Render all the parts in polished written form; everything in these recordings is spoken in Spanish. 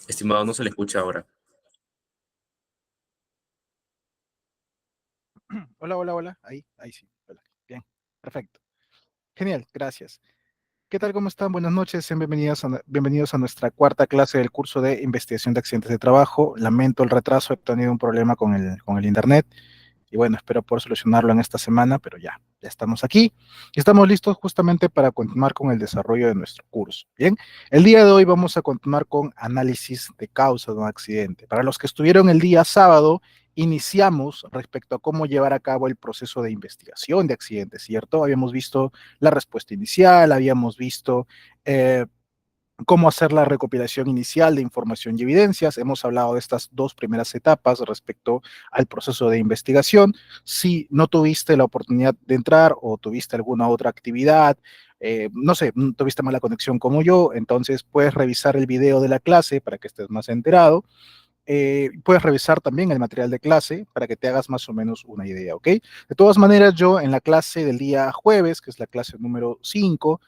Estimado, no se le escucha ahora. Hola, hola, hola. Ahí sí. Hola. Bien, perfecto. Genial, gracias. ¿Qué tal? ¿Cómo están? Buenas noches. Sean bienvenidos a nuestra cuarta clase del curso de investigación de accidentes de trabajo. Lamento el retraso, he tenido un problema con el internet y bueno, espero poder solucionarlo en esta semana, pero ya estamos aquí y estamos listos justamente para continuar con el desarrollo de nuestro curso. Bien, el día de hoy vamos a continuar con análisis de causa de un accidente. Para los que estuvieron el día sábado, iniciamos respecto a cómo llevar a cabo el proceso de investigación de accidentes, ¿cierto? Habíamos visto la respuesta inicial, habíamos visto cómo hacer la recopilación inicial de información y evidencias. Hemos hablado de estas dos primeras etapas respecto al proceso de investigación. Si no tuviste la oportunidad de entrar o tuviste alguna otra actividad, no sé, tuviste mala conexión como yo, entonces puedes revisar el video de la clase para que estés más enterado. Puedes revisar también el material de clase para que te hagas más o menos una idea, ¿ok? De todas maneras, yo en la clase del día jueves, que es la clase número 5,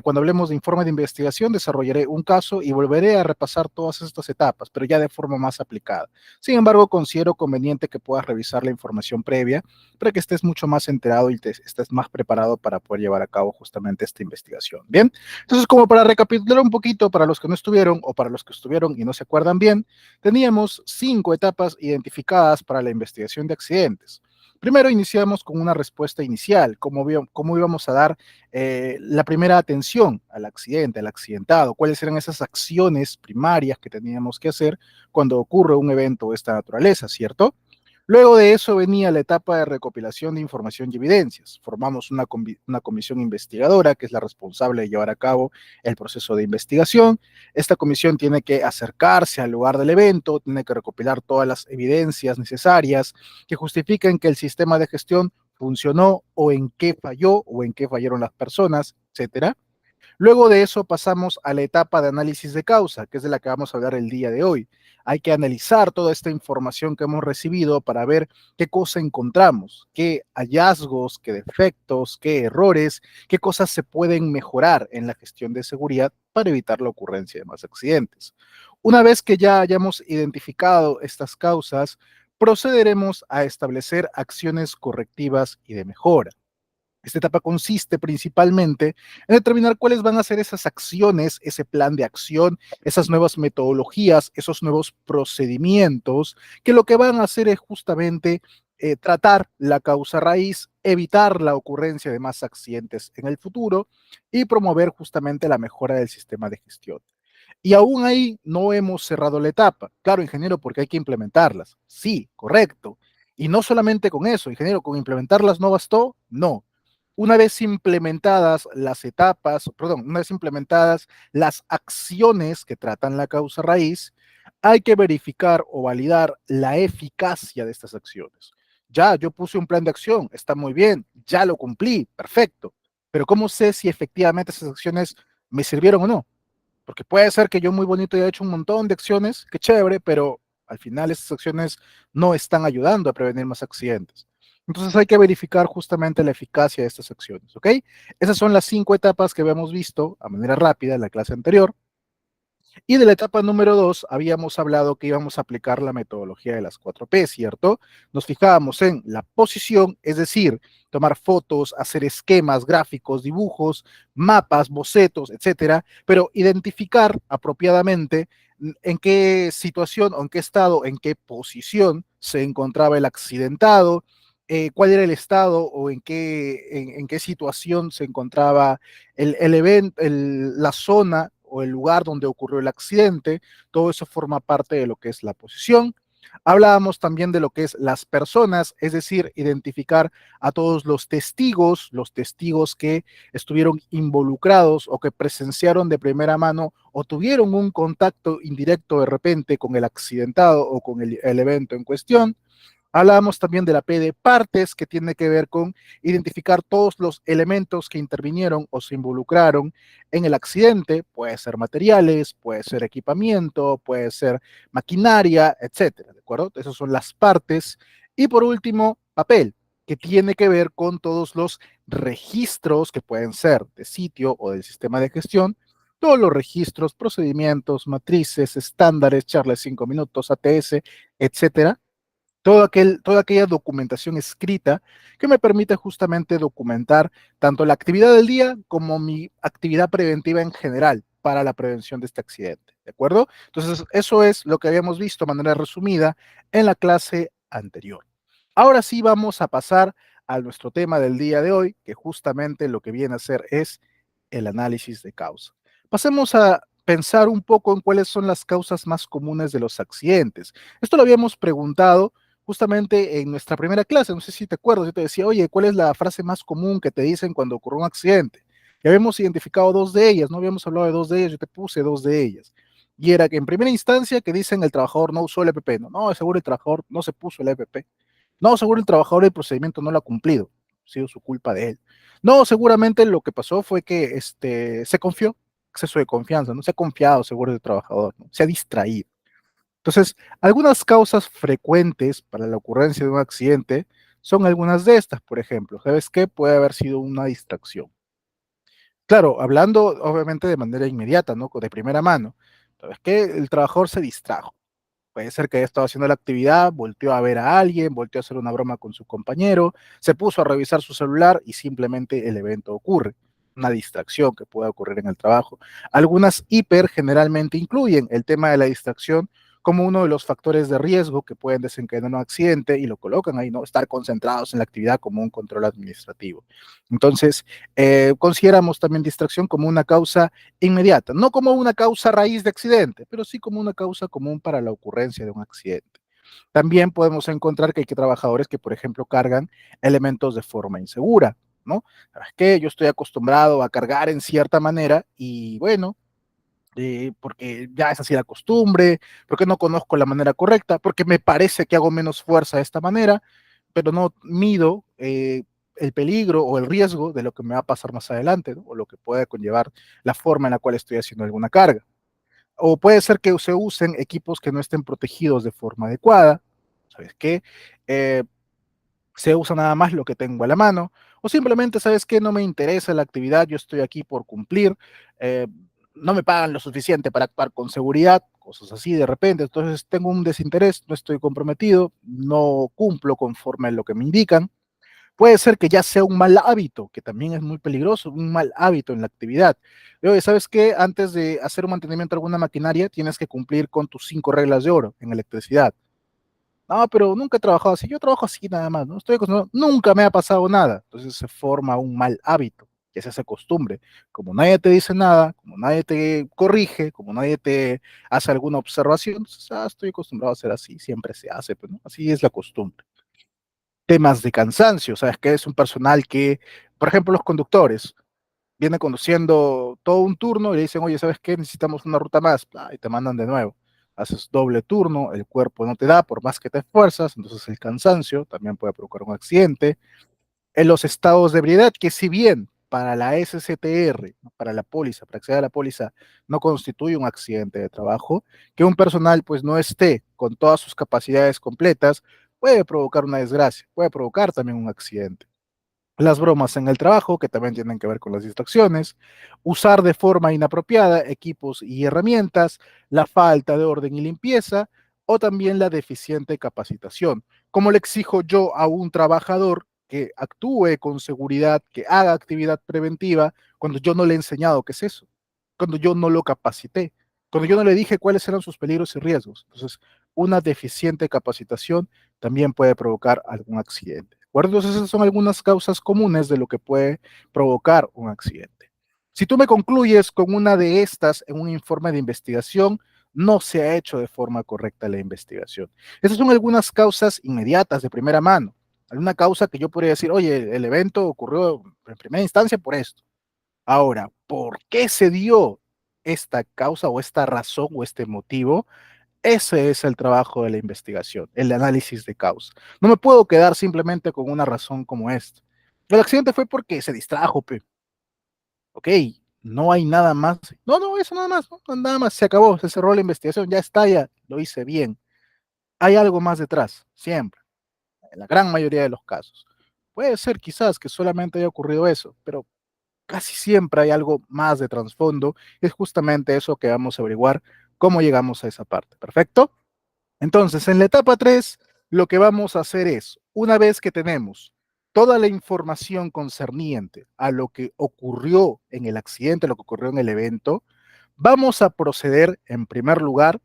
cuando hablemos de informe de investigación, desarrollaré un caso y volveré a repasar todas estas etapas, pero ya de forma más aplicada. Sin embargo, considero conveniente que puedas revisar la información previa para que estés mucho más enterado y estés más preparado para poder llevar a cabo justamente esta investigación. Bien, entonces como para recapitular un poquito para los que no estuvieron o para los que estuvieron y no se acuerdan bien, teníamos 5 etapas identificadas para la investigación de accidentes. Primero iniciamos con una respuesta inicial, cómo íbamos a dar la primera atención al accidente, al accidentado, cuáles eran esas acciones primarias que teníamos que hacer cuando ocurre un evento de esta naturaleza, ¿cierto? Luego de eso venía la etapa de recopilación de información y evidencias. Formamos una comisión investigadora que es la responsable de llevar a cabo el proceso de investigación. Esta comisión tiene que acercarse al lugar del evento, tiene que recopilar todas las evidencias necesarias que justifiquen que el sistema de gestión funcionó o en qué falló o en qué fallaron las personas, etcétera. Luego de eso pasamos a la etapa de análisis de causa, que es de la que vamos a hablar el día de hoy. Hay que analizar toda esta información que hemos recibido para ver qué cosa encontramos, qué hallazgos, qué defectos, qué errores, qué cosas se pueden mejorar en la gestión de seguridad para evitar la ocurrencia de más accidentes. Una vez que ya hayamos identificado estas causas, procederemos a establecer acciones correctivas y de mejora. Esta etapa consiste principalmente en determinar cuáles van a ser esas acciones, ese plan de acción, esas nuevas metodologías, esos nuevos procedimientos, que lo que van a hacer es justamente tratar la causa raíz, evitar la ocurrencia de más accidentes en el futuro y promover justamente la mejora del sistema de gestión. Y aún ahí no hemos cerrado la etapa. Claro, ingeniero, porque hay que implementarlas. Sí, correcto. Y no solamente con eso, ingeniero, con implementarlas no bastó, no. Una vez implementadas las etapas, perdón, una vez implementadas las acciones que tratan la causa raíz, hay que verificar o validar la eficacia de estas acciones. Ya, yo puse un plan de acción, está muy bien, ya lo cumplí, perfecto. Pero ¿cómo sé si efectivamente esas acciones me sirvieron o no? Porque puede ser que yo muy bonito haya hecho un montón de acciones, qué chévere, pero al final esas acciones no están ayudando a prevenir más accidentes. Entonces hay que verificar justamente la eficacia de estas acciones, ¿ok? Esas son las 5 etapas que habíamos visto a manera rápida en la clase anterior. Y de la etapa número 2 habíamos hablado que íbamos a aplicar la metodología de las 4P, ¿cierto? Nos fijábamos en la posición, es decir, tomar fotos, hacer esquemas, gráficos, dibujos, mapas, bocetos, etcétera, pero identificar apropiadamente en qué situación o en qué estado, en qué posición se encontraba el accidentado, cuál era el estado o en qué situación se encontraba el evento, la zona o el lugar donde ocurrió el accidente. Todo eso forma parte de lo que es la posición. Hablábamos también de lo que es las personas, es decir, identificar a todos los testigos que estuvieron involucrados o que presenciaron de primera mano o tuvieron un contacto indirecto de repente con el accidentado o con el evento en cuestión. Hablábamos también de la P de partes, que tiene que ver con identificar todos los elementos que intervinieron o se involucraron en el accidente. Puede ser materiales, puede ser equipamiento, puede ser maquinaria, etcétera. ¿De acuerdo? Esas son las partes. Y por último, papel, que tiene que ver con todos los registros que pueden ser de sitio o del sistema de gestión todos los registros, procedimientos, matrices, estándares, charlas de 5 minutos, ATS, etcétera, toda aquella documentación escrita que me permite justamente documentar tanto la actividad del día como mi actividad preventiva en general para la prevención de este accidente. ¿De acuerdo? Entonces, eso es lo que habíamos visto de manera resumida en la clase anterior. Ahora sí vamos a pasar a nuestro tema del día de hoy, que justamente lo que viene a ser es el análisis de causa. Pasemos a pensar un poco en cuáles son las causas más comunes de los accidentes. Esto lo habíamos preguntado justamente en nuestra primera clase, no sé si te acuerdas, yo te decía, oye, ¿cuál es la frase más común que te dicen cuando ocurre un accidente? Y habíamos identificado dos de ellas, no habíamos hablado de dos de ellas, yo te puse dos de ellas. Y era que en primera instancia que dicen el trabajador no usó el EPP, no, seguro el trabajador no se puso el EPP. No, seguro el trabajador el procedimiento no lo ha cumplido, ha sido su culpa de él. No, seguramente lo que pasó fue que se confió, exceso de confianza, no se ha confiado seguro del trabajador, ¿no? Se ha distraído. Entonces, algunas causas frecuentes para la ocurrencia de un accidente son algunas de estas, por ejemplo. ¿Sabes qué? Puede haber sido una distracción. Claro, hablando obviamente de manera inmediata, ¿no? De primera mano. ¿Sabes qué? El trabajador se distrajo. Puede ser que haya estado haciendo la actividad, volteó a ver a alguien, volteó a hacer una broma con su compañero, se puso a revisar su celular y simplemente el evento ocurre. Una distracción que puede ocurrir en el trabajo. Algunas hiper generalmente incluyen el tema de la distracción como uno de los factores de riesgo que pueden desencadenar un accidente y lo colocan ahí, ¿no? Estar concentrados en la actividad como un control administrativo. Entonces, consideramos también distracción como una causa inmediata, no como una causa raíz de accidente, pero sí como una causa común para la ocurrencia de un accidente. También podemos encontrar que hay trabajadores que, por ejemplo, cargan elementos de forma insegura, ¿no? ¿Sabes qué? Yo estoy acostumbrado a cargar en cierta manera y bueno, porque ya es así la costumbre, porque no conozco la manera correcta, porque me parece que hago menos fuerza de esta manera, pero no mido el peligro o el riesgo de lo que me va a pasar más adelante, ¿no? O lo que puede conllevar la forma en la cual estoy haciendo alguna carga. O puede ser que se usen equipos que no estén protegidos de forma adecuada, ¿sabes qué? Eh, Se usa nada más lo que tengo a la mano, o simplemente, ¿sabes qué? No me interesa la actividad, yo estoy aquí por cumplir, eh, no me pagan lo suficiente para actuar con seguridad, cosas así de repente, entonces tengo un desinterés, no estoy comprometido, no cumplo conforme a lo que me indican. Puede ser que ya sea un mal hábito, que también es muy peligroso, un mal hábito en la actividad. Oye, ¿sabes qué? Antes de hacer un mantenimiento de alguna maquinaria, tienes que cumplir con tus 5 reglas de oro en electricidad. No, pero nunca he trabajado así. Yo trabajo así nada más, ¿no? Estoy acostumbrado. Nunca me ha pasado nada. Entonces se forma un mal hábito, que se hace costumbre. Como nadie te dice nada, como nadie te corrige, como nadie te hace alguna observación, entonces, estoy acostumbrado a hacer así, siempre se hace, pues, ¿no? Así es la costumbre. Temas de cansancio, ¿sabes? Que es un personal que, por ejemplo, los conductores, viene conduciendo todo un turno y le dicen, oye, ¿sabes qué? Necesitamos una ruta más, y te mandan de nuevo. Haces doble turno, el cuerpo no te da por más que te esfuerzas, entonces el cansancio también puede provocar un accidente. En los estados de ebriedad, que si bien para la SCTR, ¿no? Para la póliza, para acceder a la póliza, no constituye un accidente de trabajo, que un personal pues no esté con todas sus capacidades completas, puede provocar una desgracia, puede provocar también un accidente. Las bromas en el trabajo, que también tienen que ver con las distracciones, usar de forma inapropiada equipos y herramientas, la falta de orden y limpieza, o también la deficiente capacitación. ¿Cómo le exijo yo a un trabajador que actúe con seguridad, que haga actividad preventiva, cuando yo no le he enseñado qué es eso? Cuando yo no lo capacité, cuando yo no le dije cuáles eran sus peligros y riesgos. Entonces, una deficiente capacitación también puede provocar algún accidente. ¿De acuerdo? Entonces, esas son algunas causas comunes de lo que puede provocar un accidente. Si tú me concluyes con una de estas en un informe de investigación, no se ha hecho de forma correcta la investigación. Esas son algunas causas inmediatas de primera mano. Alguna causa que yo podría decir, oye, el evento ocurrió en primera instancia por esto. Ahora, ¿por qué se dio esta causa o esta razón o este motivo? Ese es el trabajo de la investigación, el análisis de causa. No me puedo quedar simplemente con una razón como esta. El accidente fue porque se distrajo, pe. Ok, no hay nada más. No, no, eso nada más, no, nada más, se acabó, se cerró la investigación, ya está, ya lo hice bien. Hay algo más detrás, siempre, en la gran mayoría de los casos. Puede ser quizás que solamente haya ocurrido eso, pero casi siempre hay algo más de trasfondo. Es justamente eso que vamos a averiguar cómo llegamos a esa parte. ¿Perfecto? Entonces, en la etapa 3, lo que vamos a hacer es, una vez que tenemos toda la información concerniente a lo que ocurrió en el accidente, lo que ocurrió en el evento, vamos a proceder, en primer lugar,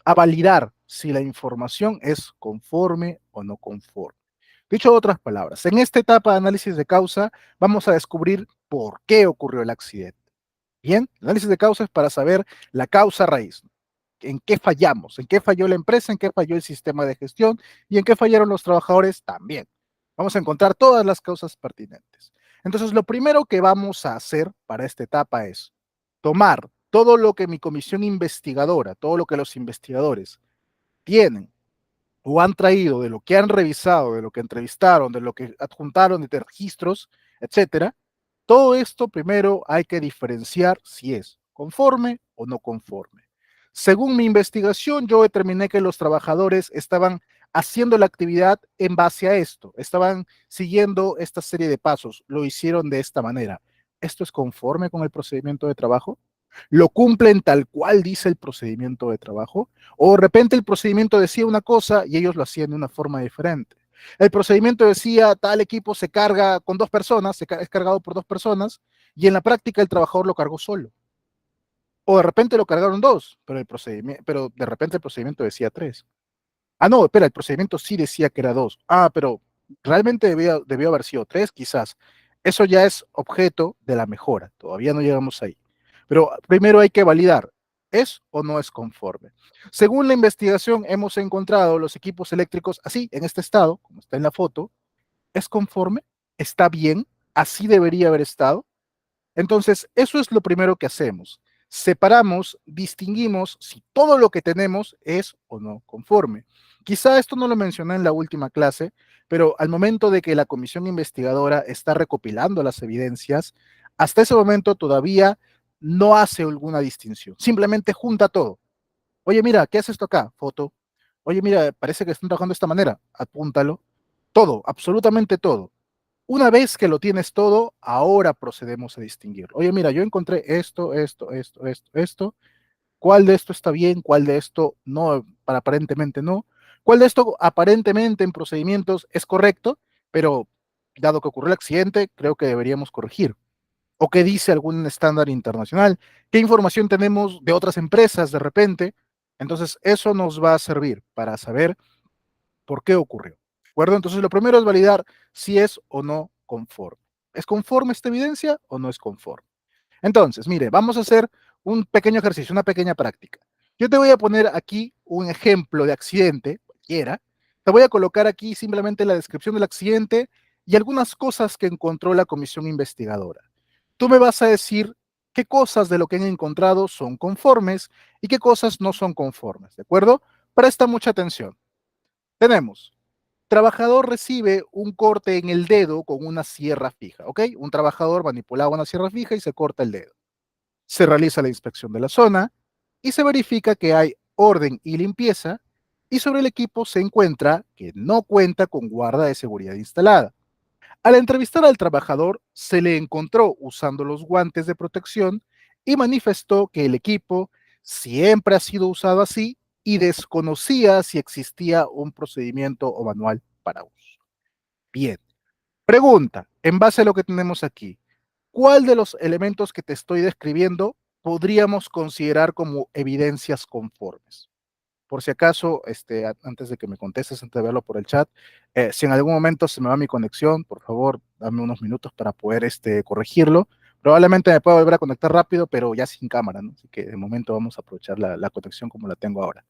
a validar si la información es conforme o no conforme. Dicho de otras palabras, en esta etapa de análisis de causa, vamos a descubrir por qué ocurrió el accidente. Bien, el análisis de causa es para saber la causa raíz, en qué fallamos, en qué falló la empresa, en qué falló el sistema de gestión y en qué fallaron los trabajadores también. Vamos a encontrar todas las causas pertinentes. Entonces, lo primero que vamos a hacer para esta etapa es tomar todo lo que mi comisión investigadora, todo lo que los investigadores tienen o han traído de lo que han revisado, de lo que entrevistaron, de lo que adjuntaron de registros, etcétera. Todo esto primero hay que diferenciar si es conforme o no conforme. Según mi investigación, yo determiné que los trabajadores estaban haciendo la actividad en base a esto, estaban siguiendo esta serie de pasos, lo hicieron de esta manera. ¿Esto es conforme con el procedimiento de trabajo? ¿Lo cumplen tal cual dice el procedimiento de trabajo? ¿O de repente el procedimiento decía una cosa y ellos lo hacían de una forma diferente? El procedimiento decía tal equipo se carga con 2 personas, es cargado por 2 personas, y en la práctica el trabajador lo cargó solo. O de repente lo cargaron dos, pero de repente el procedimiento decía tres. Ah, no, espera, el procedimiento sí decía que era dos. Ah, pero realmente debió haber sido tres, quizás. Eso ya es objeto de la mejora. Todavía no llegamos ahí. Pero primero hay que validar, ¿es o no es conforme? Según la investigación, hemos encontrado los equipos eléctricos así, en este estado, como está en la foto. ¿Es conforme? ¿Está bien? ¿Así debería haber estado? Entonces, eso es lo primero que hacemos. Separamos, distinguimos si todo lo que tenemos es o no conforme. Quizá esto no lo mencioné en la última clase, pero al momento de que la comisión investigadora está recopilando las evidencias, hasta ese momento todavía no hace alguna distinción. Simplemente junta todo. Oye, mira, ¿qué hace esto acá? Foto. Oye, mira, parece que están trabajando de esta manera. Apúntalo. Todo, absolutamente todo. Una vez que lo tienes todo, ahora procedemos a distinguir. Oye, mira, yo encontré esto. ¿Cuál de esto está bien? ¿Cuál de esto no? Aparentemente no. ¿Cuál de esto aparentemente en procedimientos es correcto? Pero dado que ocurrió el accidente, creo que deberíamos corregir. ¿O qué dice algún estándar internacional? ¿Qué información tenemos de otras empresas de repente? Entonces, eso nos va a servir para saber por qué ocurrió. ¿De acuerdo? Entonces, lo primero es validar si es o no conforme. ¿Es conforme esta evidencia o no es conforme? Entonces, mire, vamos a hacer un pequeño ejercicio, una pequeña práctica. Yo te voy a poner aquí un ejemplo de accidente, cualquiera. Te voy a colocar aquí simplemente la descripción del accidente y algunas cosas que encontró la comisión investigadora. Tú me vas a decir qué cosas de lo que han encontrado son conformes y qué cosas no son conformes, ¿de acuerdo? Presta mucha atención. Tenemos trabajador recibe un corte en el dedo con una sierra fija, ¿ok? Un trabajador manipulaba una sierra fija y se corta el dedo. Se realiza la inspección de la zona y se verifica que hay orden y limpieza y sobre el equipo se encuentra que no cuenta con guarda de seguridad instalada. Al entrevistar al trabajador, se le encontró usando los guantes de protección y manifestó que el equipo siempre ha sido usado así y desconocía si existía un procedimiento o manual para uso. Bien, pregunta, en base a lo que tenemos aquí, ¿cuál de los elementos que te estoy describiendo podríamos considerar como evidencias conformes? Por si acaso, antes de que me contestes, antes de verlo por el chat, si en algún momento se me va mi conexión, por favor, dame unos minutos para poder corregirlo. Probablemente me pueda volver a conectar rápido, pero ya sin cámara, ¿no? Así que de momento vamos a aprovechar la conexión como la tengo ahora.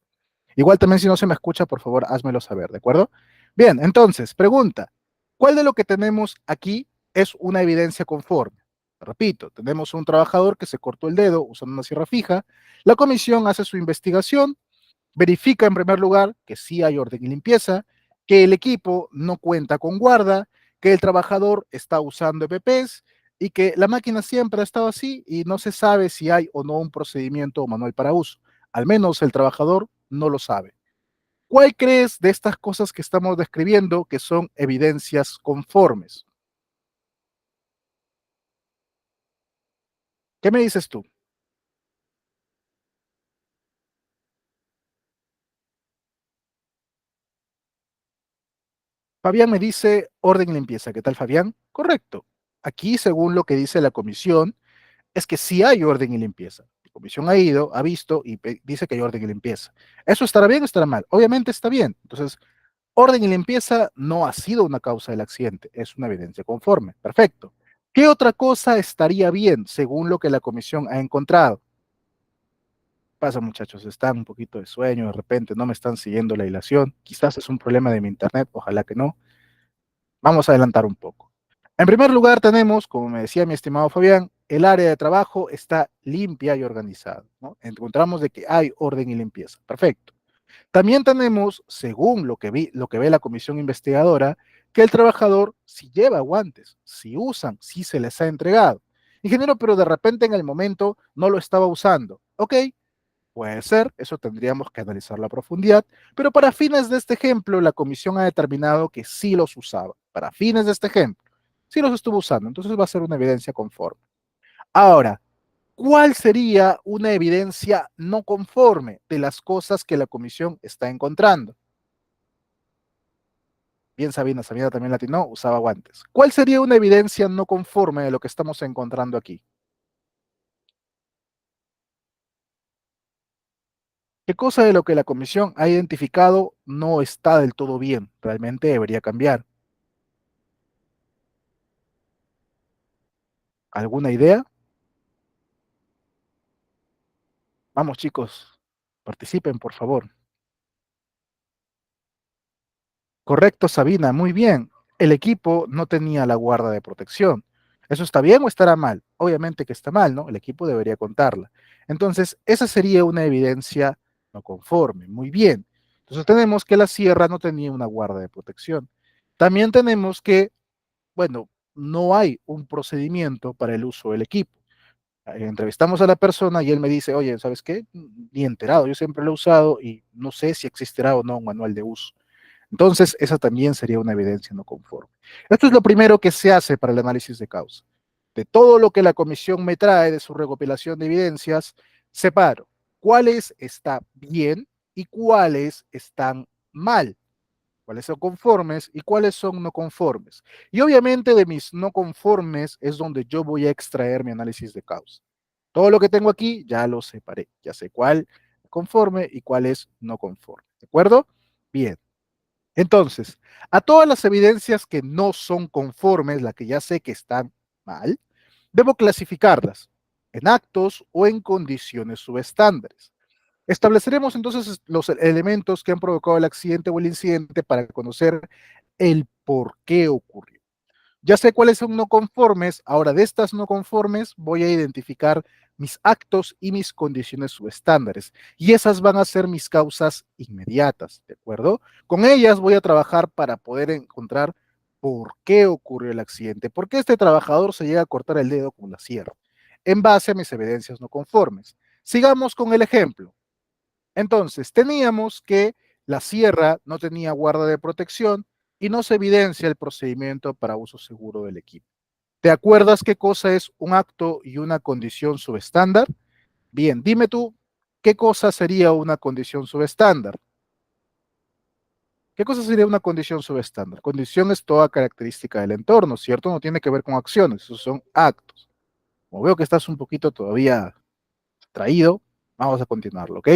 Igual también si no se me escucha, por favor, házmelo saber, ¿de acuerdo? Bien, entonces, pregunta, ¿cuál de lo que tenemos aquí es una evidencia conforme? Repito, tenemos un trabajador que se cortó el dedo usando una sierra fija, la comisión hace su investigación, verifica en primer lugar que sí hay orden y limpieza, que el equipo no cuenta con guarda, que el trabajador está usando EPPs y que la máquina siempre ha estado así y no se sabe si hay o no un procedimiento o manual para uso. Al menos el trabajador no lo sabe. ¿Cuál crees de estas cosas que estamos describiendo que son evidencias conformes? ¿Qué me dices tú? Fabián me dice orden y limpieza. ¿Qué tal, Fabián? Correcto. Aquí, según lo que dice la comisión, es que sí hay orden y limpieza. La comisión ha ido, ha visto y dice que hay orden y limpieza. ¿Eso estará bien o estará mal? Obviamente está bien. Entonces, orden y limpieza no ha sido una causa del accidente, es una evidencia conforme. Perfecto. ¿Qué otra cosa estaría bien según lo que la comisión ha encontrado? Pasa, muchachos, están un poquito de sueño, de repente no me están siguiendo la hilación. Quizás es un problema de mi internet, ojalá que no. Vamos a adelantar un poco. En primer lugar, tenemos, como me decía mi estimado Fabián, el área de trabajo está limpia y organizada, ¿no? Encontramos de que hay orden y limpieza. Perfecto. También tenemos, según lo que ve la comisión investigadora, que el trabajador si lleva guantes, si usan, si se les ha entregado. Ingeniero, pero de repente en el momento no lo estaba usando. Ok, puede ser, eso tendríamos que analizarlo a profundidad, pero para fines de este ejemplo, la comisión ha determinado que sí los usaba. Para fines de este ejemplo, sí los estuvo usando, entonces va a ser una evidencia conforme. Ahora, ¿cuál sería una evidencia no conforme de las cosas que la comisión está encontrando? Bien, Sabina, Sabina también latinó, usaba guantes. ¿Cuál sería una evidencia no conforme de lo que estamos encontrando aquí? ¿Qué cosa de lo que la comisión ha identificado no está del todo bien? Realmente debería cambiar. ¿Alguna idea? Vamos, chicos, participen, por favor. Correcto, Sabina, muy bien. El equipo no tenía la guarda de protección. ¿Eso está bien o estará mal? Obviamente que está mal, ¿no? El equipo debería contarla. Entonces, esa sería una evidencia no conforme. Muy bien. Entonces, tenemos que la sierra no tenía una guarda de protección. También tenemos que, bueno, no hay un procedimiento para el uso del equipo. Entrevistamos a la persona y él me dice, oye, ¿sabes qué? Ni enterado, yo siempre lo he usado y no sé si existirá o no un manual de uso. Entonces, esa también sería una evidencia no conforme. Esto es lo primero que se hace para el análisis de causa. De todo lo que la comisión me trae de su recopilación de evidencias, separo cuáles están bien y cuáles están mal, cuáles son conformes y cuáles son no conformes. Y obviamente de mis no conformes es donde yo voy a extraer mi análisis de causa. Todo lo que tengo aquí ya lo separé, ya sé cuál es conforme y cuál es no conforme. ¿De acuerdo? Bien. Entonces, a todas las evidencias que no son conformes, las que ya sé que están mal, debo clasificarlas en actos o en condiciones subestándares. Estableceremos entonces los elementos que han provocado el accidente o el incidente para conocer el por qué ocurrió. Ya sé cuáles son no conformes, ahora de estas no conformes voy a identificar mis actos y mis condiciones subestándares y esas van a ser mis causas inmediatas, ¿de acuerdo? Con ellas voy a trabajar para poder encontrar por qué ocurrió el accidente, por qué este trabajador se llega a cortar el dedo con la sierra, en base a mis evidencias no conformes. Sigamos con el ejemplo. Entonces, teníamos que la sierra no tenía guarda de protección y no se evidencia el procedimiento para uso seguro del equipo. ¿Te acuerdas qué cosa es un acto y una condición subestándar? Bien, dime tú, ¿qué cosa sería una condición subestándar? ¿Qué cosa sería una condición subestándar? Condición es toda característica del entorno, ¿cierto? No tiene que ver con acciones, esos son actos. Como veo que estás un poquito todavía traído, vamos a continuarlo, ¿ok?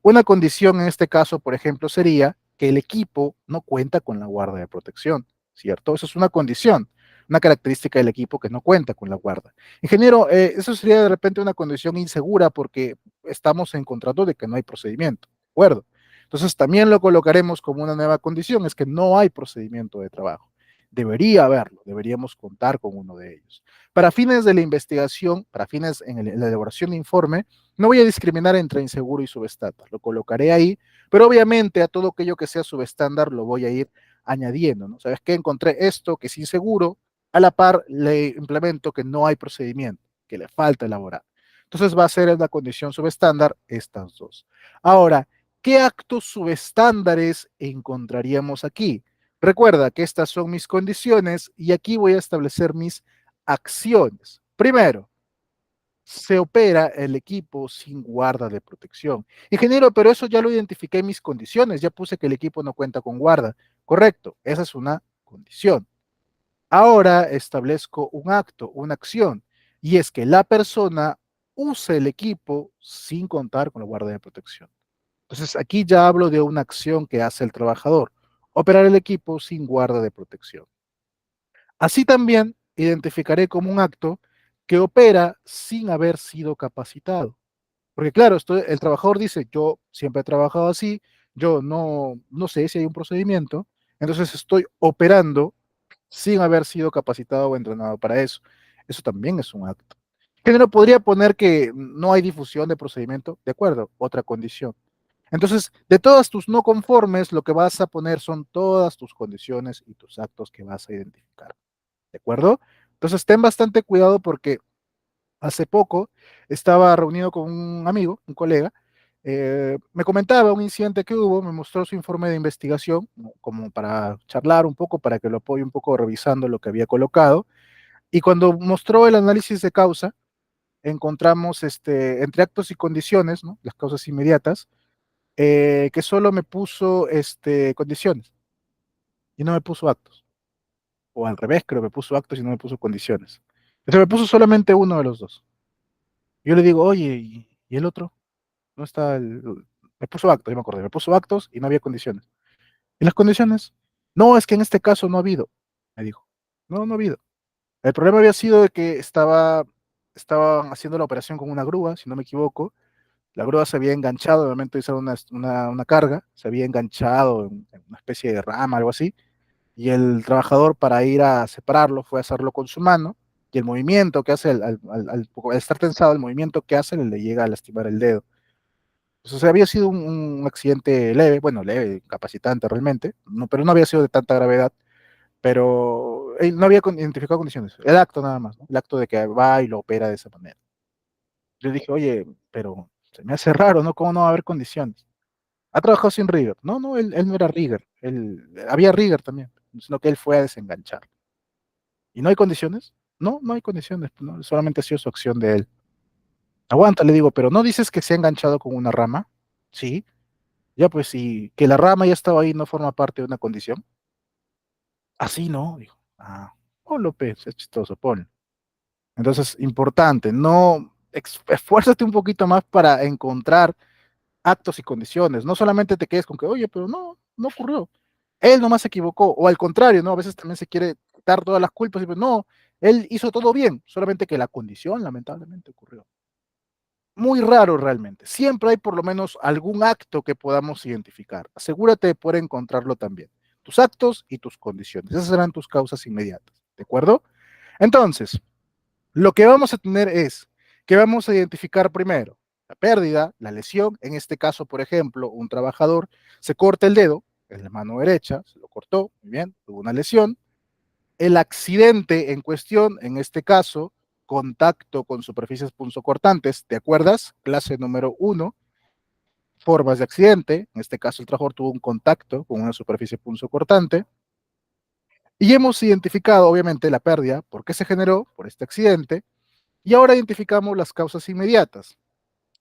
Una condición en este caso, por ejemplo, sería que el equipo no cuenta con la guarda de protección, ¿cierto? Eso es una condición, una característica del equipo que no cuenta con la guarda. Ingeniero, eso sería de repente una condición insegura porque estamos en contrato de que no hay procedimiento, ¿de acuerdo? Entonces también lo colocaremos como una nueva condición, es que no hay procedimiento de trabajo. Debería haberlo, deberíamos contar con uno de ellos. Para fines de la investigación, para fines en la elaboración de informe, no voy a discriminar entre inseguro y subestándar, lo colocaré ahí, pero obviamente a todo aquello que sea subestándar lo voy a ir añadiendo, ¿no? ¿Sabes qué? Encontré esto que es inseguro, a la par le implemento que no hay procedimiento, que le falta elaborar. Entonces va a ser en la condición subestándar estas dos. Ahora, ¿qué actos subestándares encontraríamos aquí? Recuerda que estas son mis condiciones y aquí voy a establecer mis acciones. Primero, se opera el equipo sin guarda de protección. Ingeniero, pero eso ya lo identifiqué en mis condiciones, ya puse que el equipo no cuenta con guarda. Correcto, esa es una condición. Ahora establezco un acto, una acción, y es que la persona use el equipo sin contar con la guarda de protección. Entonces, aquí ya hablo de una acción que hace el trabajador, operar el equipo sin guarda de protección. Así también identificaré como un acto que opera sin haber sido capacitado. Porque claro, el trabajador dice, yo siempre he trabajado así, yo no sé si hay un procedimiento, entonces estoy operando sin haber sido capacitado o entrenado para eso. Eso también es un acto. Género podría poner que no hay difusión de procedimiento, de acuerdo, otra condición. Entonces, de todas tus no conformes, lo que vas a poner son todas tus condiciones y tus actos que vas a identificar. ¿De acuerdo? Entonces, ten bastante cuidado porque hace poco estaba reunido con un amigo, un colega, me comentaba un incidente que hubo, me mostró su informe de investigación, ¿no? Como para charlar un poco, para que lo apoye un poco revisando lo que había colocado, y cuando mostró el análisis de causa, encontramos entre actos y condiciones, ¿no? Las causas inmediatas, que solo me puso condiciones y no me puso actos, o al revés, creo que me puso actos y no me puso condiciones. Entonces me puso solamente uno de los dos. Yo le digo, oye, ¿y el otro? No está Me puso actos, yo me acordé, me puso actos y no había condiciones. ¿Y las condiciones? No, es que en este caso no ha habido, me dijo. No, no ha habido. El problema había sido de que estaban haciendo la operación con una grúa, si no me equivoco. La grúa se había enganchado, obviamente hizo una carga, se había enganchado en una especie de rama, algo así, y el trabajador para ir a separarlo fue a hacerlo con su mano, y el movimiento que hace, al estar tensado, el movimiento que hace le llega a lastimar el dedo. Pues, o sea, había sido un accidente leve, bueno, leve, incapacitante realmente, no, pero no había sido de tanta gravedad, pero él no había identificado condiciones, el acto nada más, ¿no? El acto de que va y lo opera de esa manera. Yo dije, oye, pero se me hace raro, ¿no? ¿Cómo no va a haber condiciones? Ha trabajado sin rigger. No, no, él no era rigger, había rigger también, sino que él fue a desenganchar. ¿Y no hay condiciones? No, no hay condiciones, ¿no? Solamente ha sido su acción de él. Aguanta, le digo, pero ¿no dices que se ha enganchado con una rama? Sí. Ya pues, si que la rama ya estaba ahí no forma parte de una condición. Así no, dijo. Ah, ponlo, pues, es chistoso, ponlo. Entonces, importante, no esfuérzate un poquito más para encontrar actos y condiciones. No solamente te quedes con que, oye, pero no ocurrió. Él nomás se equivocó, o al contrario, ¿no? A veces también se quiere dar todas las culpas y pues no, él hizo todo bien, solamente que la condición lamentablemente ocurrió. Muy raro realmente. Siempre hay por lo menos algún acto que podamos identificar. Asegúrate de poder encontrarlo también. Tus actos y tus condiciones. Esas serán tus causas inmediatas. ¿De acuerdo? Entonces, lo que vamos a tener es que vamos a identificar primero la pérdida, la lesión. En este caso, por ejemplo, un trabajador se corta el dedo en la mano derecha, se lo cortó, muy bien, tuvo una lesión. El accidente en cuestión, en este caso, contacto con superficies punzocortantes, ¿te acuerdas? Clase número uno, formas de accidente, en este caso el trabajador tuvo un contacto con una superficie punzocortante, y hemos identificado obviamente la pérdida, por qué se generó, por este accidente, y ahora identificamos las causas inmediatas,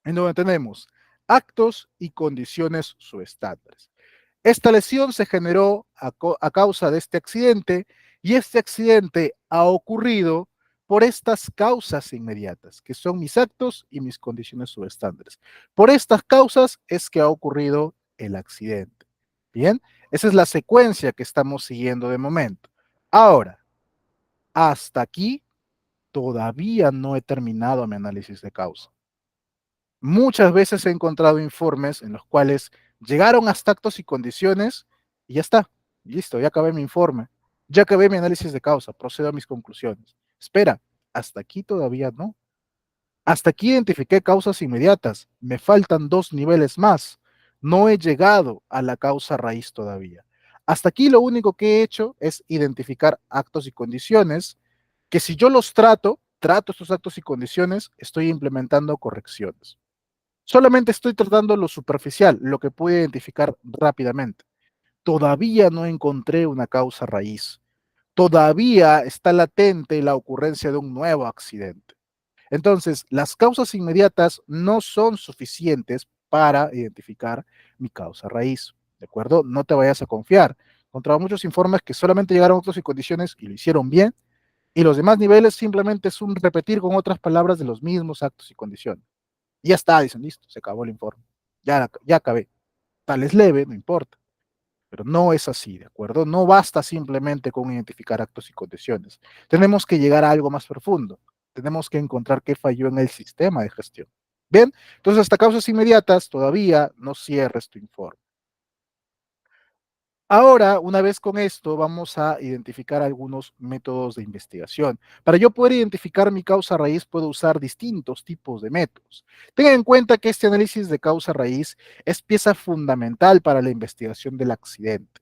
en donde tenemos actos y condiciones subestándares. Esta lesión se generó a causa de este accidente y este accidente ha ocurrido por estas causas inmediatas, que son mis actos y mis condiciones subestándares. Por estas causas es que ha ocurrido el accidente. Bien, esa es la secuencia que estamos siguiendo de momento. Ahora, hasta aquí todavía no he terminado mi análisis de causa. Muchas veces he encontrado informes en los cuales llegaron hasta actos y condiciones y ya está. Listo, ya acabé mi informe. Ya acabé mi análisis de causa. Procedo a mis conclusiones. Espera, hasta aquí todavía no. Hasta aquí identifiqué causas inmediatas. Me faltan dos niveles más. No he llegado a la causa raíz todavía. Hasta aquí lo único que he hecho es identificar actos y condiciones que si yo los trato estos actos y condiciones, estoy implementando correcciones. Solamente estoy tratando lo superficial, lo que pude identificar rápidamente. Todavía no encontré una causa raíz. Todavía está latente la ocurrencia de un nuevo accidente. Entonces, las causas inmediatas no son suficientes para identificar mi causa raíz, ¿de acuerdo? No te vayas a confiar. Encontraba muchos informes que solamente llegaron a otros y condiciones y lo hicieron bien, y los demás niveles simplemente es un repetir con otras palabras de los mismos actos y condiciones. Y ya está, dicen, listo, se acabó el informe. Ya acabé. Tal es leve, no importa. Pero no es así, ¿de acuerdo? No basta simplemente con identificar actos y condiciones. Tenemos que llegar a algo más profundo. Tenemos que encontrar qué falló en el sistema de gestión. Bien, entonces hasta causas inmediatas todavía no cierres tu informe. Ahora, una vez con esto, vamos a identificar algunos métodos de investigación. Para yo poder identificar mi causa raíz, puedo usar distintos tipos de métodos. Tengan en cuenta que este análisis de causa raíz es pieza fundamental para la investigación del accidente.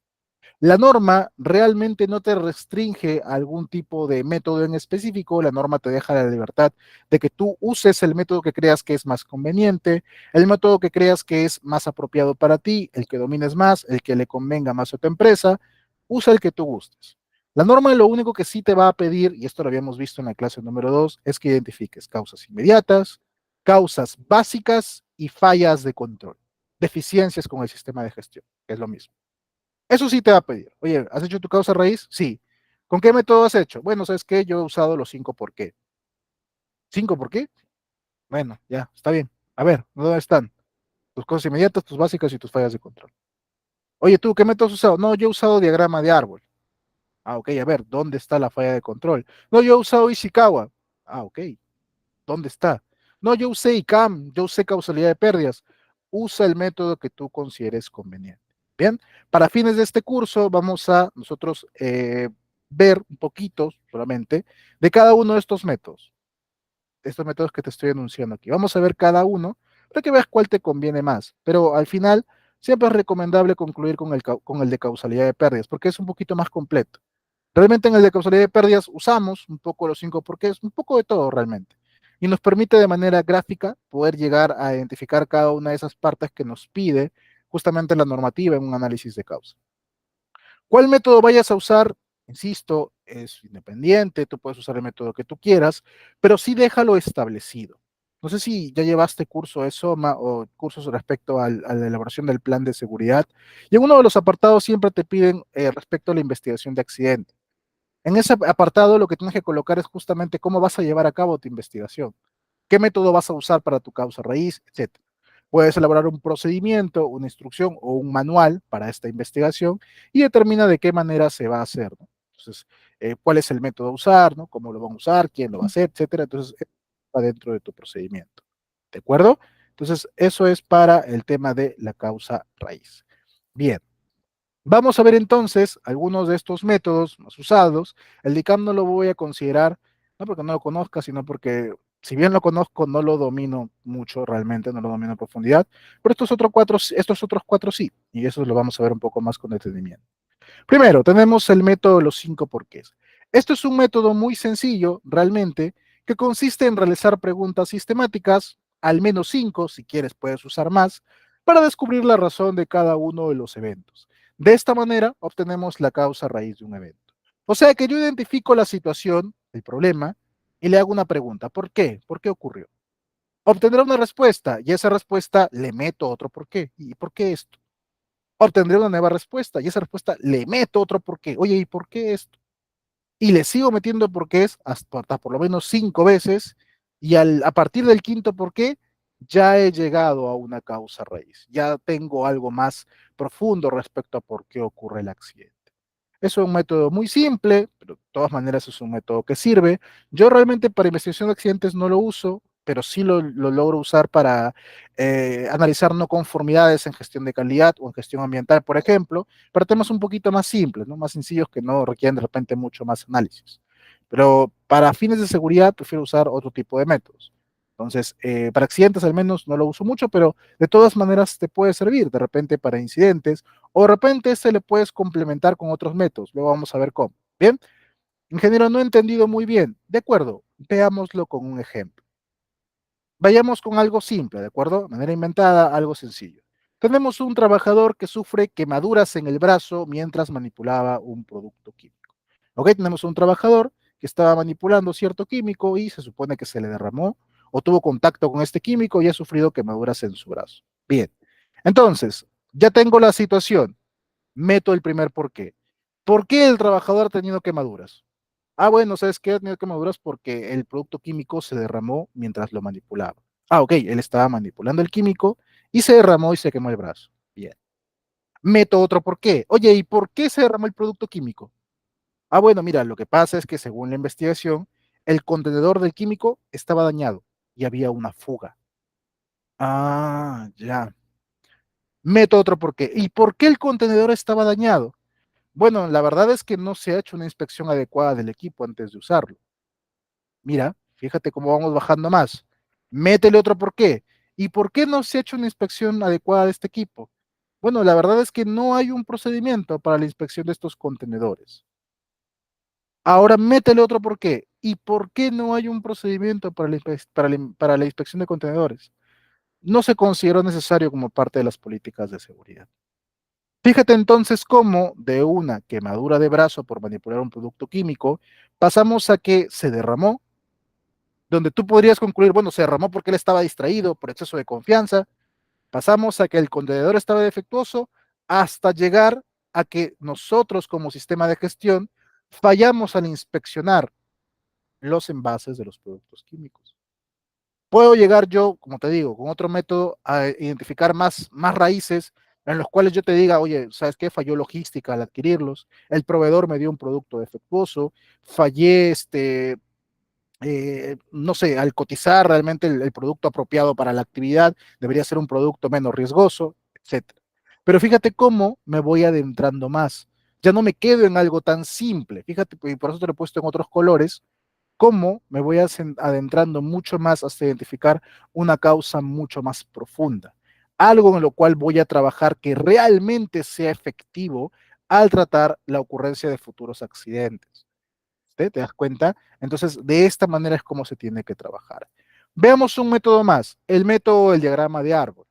La norma realmente no te restringe a algún tipo de método en específico, la norma te deja la libertad de que tú uses el método que creas que es más conveniente, el método que creas que es más apropiado para ti, el que domines más, el que le convenga más a tu empresa, usa el que tú gustes. La norma lo único que sí te va a pedir, y esto lo habíamos visto en la clase número 2, es que identifiques causas inmediatas, causas básicas y fallas de control, deficiencias con el sistema de gestión, que es lo mismo. Eso sí te va a pedir. Oye, ¿has hecho tu causa raíz? Sí. ¿Con qué método has hecho? Bueno, ¿sabes qué? Yo he usado los 5 por qué. ¿5 por qué? Bueno, ya, está bien. A ver, ¿dónde están? Tus cosas inmediatas, tus básicas y tus fallas de control. Oye, ¿tú qué método has usado? No, yo he usado diagrama de árbol. Ah, ok, a ver, ¿dónde está la falla de control? No, yo he usado Ishikawa. Ah, ok, ¿dónde está? No, yo usé ICAM, yo usé causalidad de pérdidas. Usa el método que tú consideres conveniente. Bien, para fines de este curso vamos a nosotros ver un poquito solamente de cada uno de estos métodos que te estoy anunciando aquí. Vamos a ver cada uno para que veas cuál te conviene más. Pero al final siempre es recomendable concluir con el de causalidad de pérdidas porque es un poquito más completo. Realmente en el de causalidad de pérdidas usamos un poco los 5 porqués, un poco de todo realmente. Y nos permite de manera gráfica poder llegar a identificar cada una de esas partes que nos pide justamente la normativa en un análisis de causa. ¿Cuál método vayas a usar? Insisto, es independiente, tú puedes usar el método que tú quieras, pero sí déjalo establecido. No sé si ya llevaste curso de SOMA o cursos respecto a la elaboración del plan de seguridad. Y en uno de los apartados siempre te piden respecto a la investigación de accidentes. En ese apartado lo que tienes que colocar es justamente cómo vas a llevar a cabo tu investigación, qué método vas a usar para tu causa raíz, etcétera. Puedes elaborar un procedimiento, una instrucción o un manual para esta investigación y determina de qué manera se va a hacer, ¿no? Entonces, cuál es el método a usar, ¿no? Cómo lo van a usar, quién lo va a hacer, etcétera. Entonces, va dentro de tu procedimiento. ¿De acuerdo? Entonces, eso es para el tema de la causa raíz. Bien. Vamos a ver entonces algunos de estos métodos más usados. El DICAM no lo voy a considerar, no porque no lo conozca, sino porque si bien lo conozco, no lo domino mucho realmente, no lo domino en profundidad, pero estos otros cuatro sí, y eso lo vamos a ver un poco más con detenimiento. Primero, tenemos el método de los 5 porqués. Esto es un método muy sencillo, realmente, que consiste en realizar preguntas sistemáticas, al menos 5, si quieres puedes usar más, para descubrir la razón de cada uno de los eventos. De esta manera, obtenemos la causa raíz de un evento. O sea que yo identifico la situación, el problema, y le hago una pregunta. ¿Por qué? ¿Por qué ocurrió? Obtendré una respuesta, y esa respuesta le meto otro por qué. ¿Y por qué esto? Obtendré una nueva respuesta y esa respuesta le meto otro por qué. Oye, ¿y por qué esto? Y le sigo metiendo por qué es hasta por lo menos 5 veces y a partir del quinto por qué ya he llegado a una causa raíz. Ya tengo algo más profundo respecto a por qué ocurre el accidente. Es un método muy simple, pero de todas maneras es un método que sirve. Yo realmente para investigación de accidentes no lo uso, pero sí lo logro usar para analizar no conformidades en gestión de calidad o en gestión ambiental, por ejemplo, para temas un poquito más simples, ¿no? Más sencillos que no requieren de repente mucho más análisis. Pero para fines de seguridad prefiero usar otro tipo de métodos. Entonces, para accidentes al menos no lo uso mucho, pero de todas maneras te puede servir de repente para incidentes o de repente se le puedes complementar con otros métodos. Luego vamos a ver cómo. Bien, ingeniero, no he entendido muy bien. De acuerdo, veámoslo con un ejemplo. Vayamos con algo simple, ¿de acuerdo? De manera inventada, algo sencillo. Tenemos un trabajador que sufre quemaduras en el brazo mientras manipulaba un producto químico. ¿Ok? Tenemos un trabajador que estaba manipulando cierto químico y se supone que se le derramó o tuvo contacto con este químico y ha sufrido quemaduras en su brazo. Bien, entonces, ya tengo la situación, meto el primer por qué. ¿Por qué el trabajador ha tenido quemaduras? Ah, bueno, ¿sabes qué? Ha tenido quemaduras porque el producto químico se derramó mientras lo manipulaba. Ah, ok, él estaba manipulando el químico y se derramó y se quemó el brazo. Bien. Meto otro por qué. Oye, ¿y por qué se derramó el producto químico? Ah, bueno, mira, lo que pasa es que según la investigación, el contenedor del químico estaba dañado y había una fuga. Ah, ya. Meto otro por qué. ¿Y por qué el contenedor estaba dañado? Bueno, la verdad es que no se ha hecho una inspección adecuada del equipo antes de usarlo. Mira, fíjate cómo vamos bajando más. Métele otro por qué. ¿Y por qué no se ha hecho una inspección adecuada de este equipo? Bueno, la verdad es que no hay un procedimiento para la inspección de estos contenedores. Ahora métele otro por qué. ¿Y por qué no hay un procedimiento para para la inspección de contenedores? No se consideró necesario como parte de las políticas de seguridad. Fíjate entonces cómo de una quemadura de brazo por manipular un producto químico pasamos a que se derramó, donde tú podrías concluir, bueno, se derramó porque él estaba distraído por exceso de confianza, pasamos a que el contenedor estaba defectuoso, hasta llegar a que nosotros como sistema de gestión fallamos al inspeccionar los envases de los productos químicos. Puedo llegar yo, como te digo, con otro método a identificar más raíces en los cuales yo te diga, oye, ¿sabes qué? Falló logística al adquirirlos, el proveedor me dio un producto defectuoso, fallé no sé, al cotizar realmente el producto apropiado para la actividad, debería ser un producto menos riesgoso, etcétera. Pero fíjate cómo me voy adentrando más. Ya no me quedo en algo tan simple. Fíjate, y por eso te lo he puesto en otros colores, cómo me voy adentrando mucho más hasta identificar una causa mucho más profunda. Algo en lo cual voy a trabajar que realmente sea efectivo al tratar la ocurrencia de futuros accidentes. ¿Te das cuenta? Entonces, de esta manera es como se tiene que trabajar. Veamos un método más, el método del diagrama de árbol.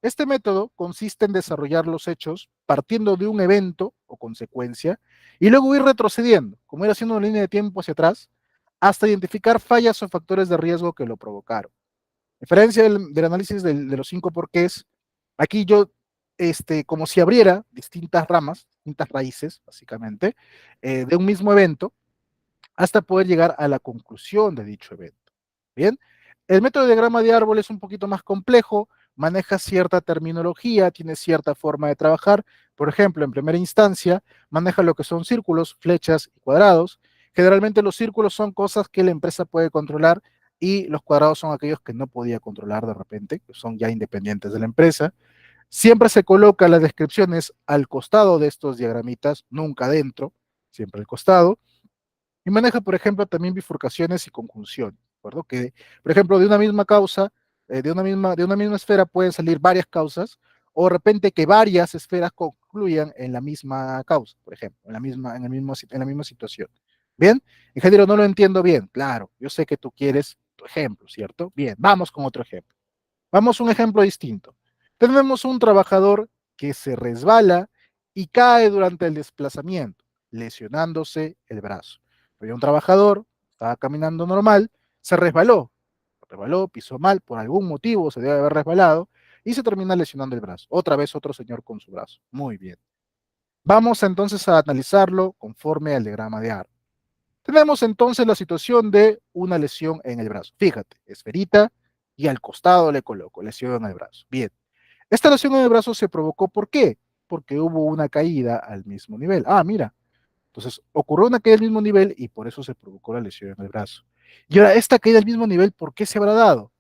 Este método consiste en desarrollar los hechos partiendo de un evento o consecuencia y luego ir retrocediendo, como ir haciendo una línea de tiempo hacia atrás, hasta identificar fallas o factores de riesgo que lo provocaron. A diferencia del análisis de los 5 porqués, aquí yo, como si abriera distintas ramas, distintas raíces, básicamente, de un mismo evento, hasta poder llegar a la conclusión de dicho evento. Bien, el método de diagrama de árbol es un poquito más complejo, maneja cierta terminología, tiene cierta forma de trabajar. Por ejemplo, en primera instancia, maneja lo que son círculos, flechas y cuadrados. Generalmente los círculos son cosas que la empresa puede controlar y los cuadrados son aquellos que no podía controlar de repente, que son ya independientes de la empresa. Siempre se coloca las descripciones al costado de estos diagramitas, nunca dentro, siempre al costado. Y maneja, por ejemplo, también bifurcaciones y conjunciones, ¿de acuerdo? Que, por ejemplo, de una misma causa, de una misma esfera pueden salir varias causas, o de repente que varias esferas concluyan en la misma causa, por ejemplo, en la misma situación. ¿Bien? Ingeniero, no lo entiendo bien. Claro, yo sé que tú quieres tu ejemplo, ¿cierto? Bien, vamos con otro ejemplo. Vamos a un ejemplo distinto. Tenemos un trabajador que se resbala y cae durante el desplazamiento, lesionándose el brazo. Había un trabajador, estaba caminando normal, se resbaló, pisó mal, por algún motivo se debe haber resbalado y se termina lesionando el brazo. Otra vez otro señor con su brazo. Muy bien. Vamos entonces a analizarlo conforme al diagrama de AR. Tenemos entonces la situación de una lesión en el brazo. Fíjate, esferita y al costado le coloco lesión en el brazo. Bien. Esta lesión en el brazo se provocó, ¿por qué? Porque hubo una caída al mismo nivel. Ah, mira. Entonces, ocurrió una caída al mismo nivel y por eso se provocó la lesión en el brazo. Y ahora, esta caída al mismo nivel, ¿por qué se habrá dado?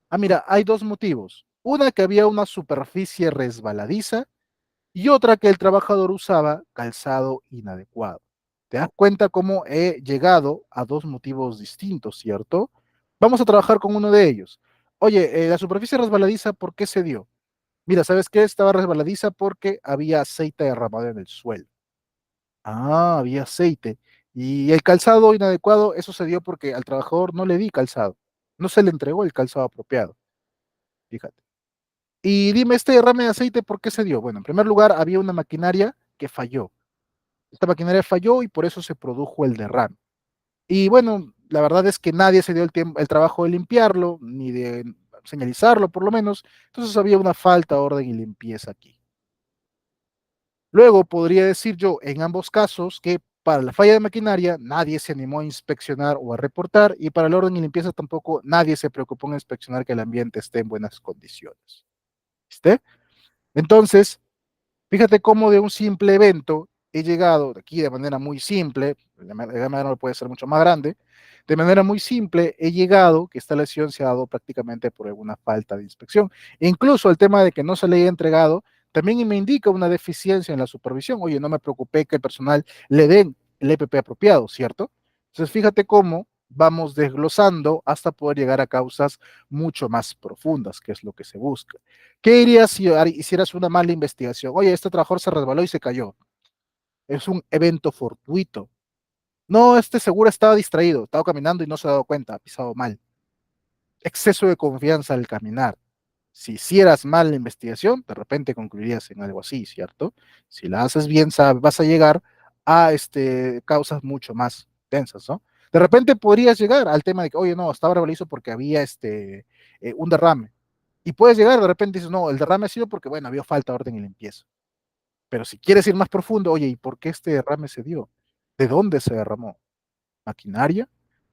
Ah, mira, hay dos motivos. Una, que había una superficie resbaladiza y otra, que el trabajador usaba calzado inadecuado. ¿Te das cuenta cómo he llegado a dos motivos distintos, cierto? Vamos a trabajar con uno de ellos. Oye, la superficie resbaladiza, ¿por qué se dio? Mira, ¿sabes qué? Estaba resbaladiza porque había aceite derramado en el suelo. Ah, había aceite. Y el calzado inadecuado, eso se dio porque al trabajador no le di calzado. No se le entregó el calzado apropiado. Fíjate. Y dime, este derrame de aceite, ¿por qué se dio? Bueno, en primer lugar, había una maquinaria que falló. Esta maquinaria falló y por eso se produjo el derrame. Y bueno, la verdad es que nadie se dio el trabajo de limpiarlo, ni de señalizarlo por lo menos, entonces había una falta de orden y limpieza aquí. Luego podría decir yo, en ambos casos, que para la falla de maquinaria nadie se animó a inspeccionar o a reportar, y para el orden y limpieza tampoco nadie se preocupó en inspeccionar que el ambiente esté en buenas condiciones. ¿Viste? Entonces, fíjate cómo de un simple evento he llegado aquí de manera muy simple, de manera no puede ser mucho más grande, de manera muy simple he llegado que esta lesión se ha dado prácticamente por alguna falta de inspección. E incluso el tema de que no se le haya entregado también me indica una deficiencia en la supervisión. Oye, no me preocupé que el personal le den el EPP apropiado, ¿cierto? Entonces fíjate cómo vamos desglosando hasta poder llegar a causas mucho más profundas, que es lo que se busca. ¿Qué dirías si hicieras una mala investigación? Oye, este trabajador se resbaló y se cayó. Es un evento fortuito. No, este seguro estaba distraído, estaba caminando y no se ha dado cuenta, ha pisado mal. Exceso de confianza al caminar. Si hicieras mal la investigación, de repente concluirías en algo así, ¿cierto? Si la haces bien, vas a llegar a causas mucho más tensas, ¿no? De repente podrías llegar al tema de que, oye, no, estaba rebelizo porque había un derrame. Y puedes llegar, de repente dices, no, el derrame ha sido porque, bueno, había falta de orden y limpieza. Pero si quieres ir más profundo, oye, ¿y por qué este derrame se dio? ¿De dónde se derramó? ¿Maquinaria?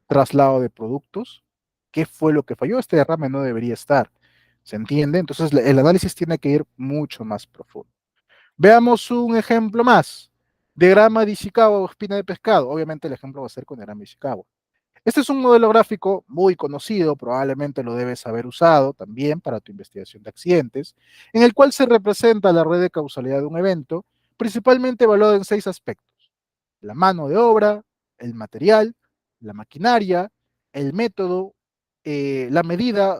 ¿Traslado de productos? ¿Qué fue lo que falló? Este derrame no debería estar. ¿Se entiende? Entonces el análisis tiene que ir mucho más profundo. Veamos un ejemplo más. Diagrama de Ishikawa o espina de pescado. Obviamente el ejemplo va a ser con diagrama de Ishikawa. Este es un modelo gráfico muy conocido, probablemente lo debes haber usado también para tu investigación de accidentes, en el cual se representa la red de causalidad de un evento, principalmente evaluado en 6 aspectos: la mano de obra, el material, la maquinaria, el método, la medida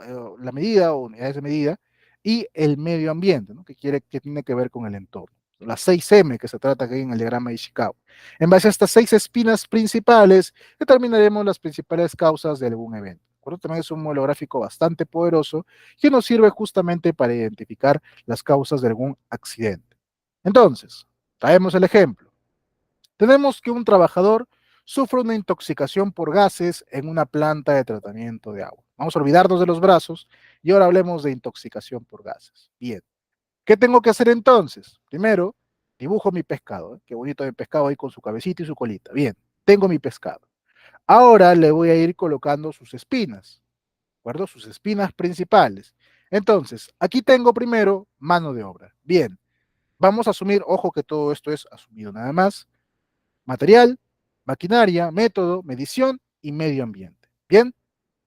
o unidades de medida, y el medio ambiente, ¿no? Que tiene que ver con el entorno. Las 6M que se trata aquí en el diagrama de Ishikawa. En base a estas 6 espinas principales, determinaremos las principales causas de algún evento. También es un modelo gráfico bastante poderoso que nos sirve justamente para identificar las causas de algún accidente. Entonces, traemos el ejemplo. Tenemos que un trabajador sufre una intoxicación por gases en una planta de tratamiento de agua. Vamos a olvidarnos de los brazos y ahora hablemos de intoxicación por gases. Bien. ¿Qué tengo que hacer entonces? Primero, dibujo mi pescado. Qué bonito mi pescado ahí con su cabecita y su colita. Bien, tengo mi pescado. Ahora le voy a ir colocando sus espinas, ¿de acuerdo? Sus espinas principales. Entonces, aquí tengo primero mano de obra. Bien, vamos a asumir, ojo que todo esto es asumido nada más: material, maquinaria, método, medición y medio ambiente. Bien,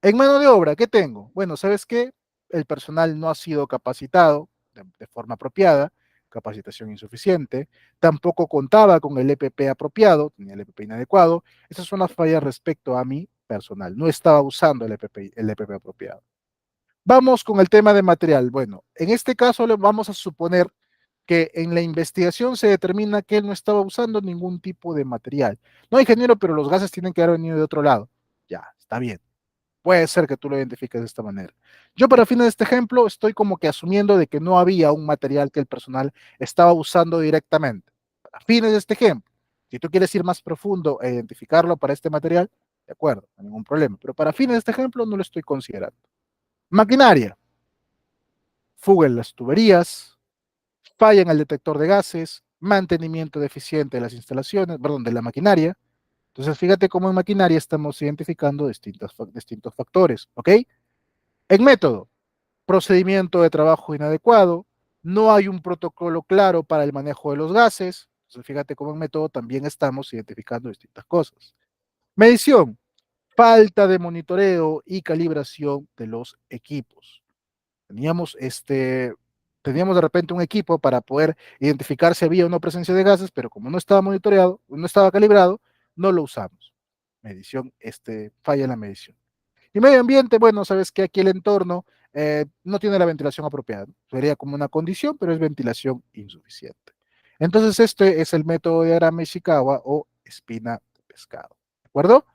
en mano de obra, ¿qué tengo? Bueno, ¿sabes qué? El personal no ha sido capacitado de forma apropiada, capacitación insuficiente, tampoco contaba con el EPP apropiado, tenía el EPP inadecuado. Esas son las fallas respecto a mi personal, no estaba usando el EPP apropiado. Vamos con el tema de material. Bueno, en este caso le vamos a suponer que en la investigación se determina que él no estaba usando ningún tipo de material. No, ingeniero, pero los gases tienen que haber venido de otro lado. Ya, está bien. Puede ser que tú lo identifiques de esta manera. Yo para fines de este ejemplo estoy como que asumiendo de que no había un material que el personal estaba usando directamente. Para fines de este ejemplo, si tú quieres ir más profundo e identificarlo para este material, de acuerdo, no hay ningún problema. Pero para fines de este ejemplo no lo estoy considerando. Maquinaria: fuga en las tuberías, falla en el detector de gases, mantenimiento deficiente de las instalaciones, perdón, de la maquinaria. Entonces fíjate cómo en maquinaria estamos identificando distintos factores, ¿ok? En método: procedimiento de trabajo inadecuado, no hay un protocolo claro para el manejo de los gases. Entonces, fíjate cómo en método también estamos identificando distintas cosas. Medición: falta de monitoreo y calibración de los equipos. Teníamos, teníamos de repente un equipo para poder identificar si había o no presencia de gases, pero como no estaba monitoreado, no estaba calibrado, no lo usamos. Medición, falla en la medición. Y medio ambiente, bueno, sabes que aquí el entorno no tiene la ventilación apropiada. Sería como una condición, pero es ventilación insuficiente. Entonces, este es el método de diagrama Ishikawa o espina de pescado. ¿De acuerdo?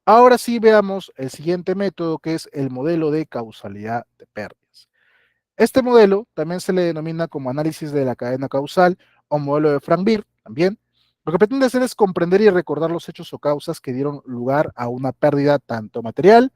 Ahora sí veamos el siguiente método, que es el modelo de causalidad de pérdidas. Este modelo también se le denomina como análisis de la cadena causal o modelo de Frank Beer también. Lo que pretende hacer es comprender y recordar los hechos o causas que dieron lugar a una pérdida tanto material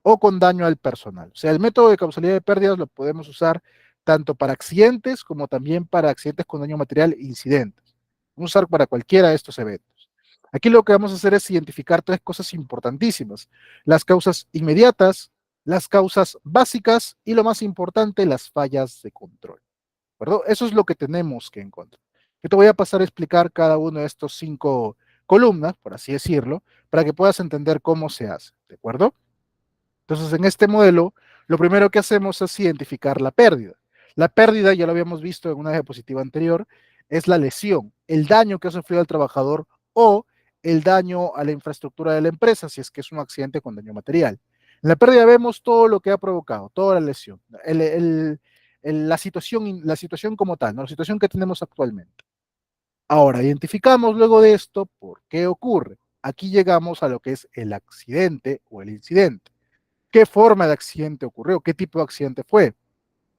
o con daño al personal. O sea, el método de causalidad de pérdidas lo podemos usar tanto para accidentes como también para accidentes con daño material e incidentes. Vamos a usar para cualquiera de estos eventos. Aquí lo que vamos a hacer es identificar tres cosas importantísimas: las causas inmediatas, las causas básicas y lo más importante, las fallas de control. ¿De acuerdo? Eso es lo que tenemos que encontrar. Yo te voy a pasar a explicar cada uno de estos 5 columnas, por así decirlo, para que puedas entender cómo se hace. ¿De acuerdo? Entonces, en este modelo, lo primero que hacemos es identificar la pérdida. La pérdida, ya lo habíamos visto en una diapositiva anterior, es la lesión, el daño que ha sufrido el trabajador o el daño a la infraestructura de la empresa, si es que es un accidente con daño material. En la pérdida vemos todo lo que ha provocado, toda la lesión, la situación como tal, ¿no? La situación que tenemos actualmente. Ahora, identificamos luego de esto por qué ocurre. Aquí llegamos a lo que es el accidente o el incidente. ¿Qué forma de accidente ocurrió? ¿Qué tipo de accidente fue?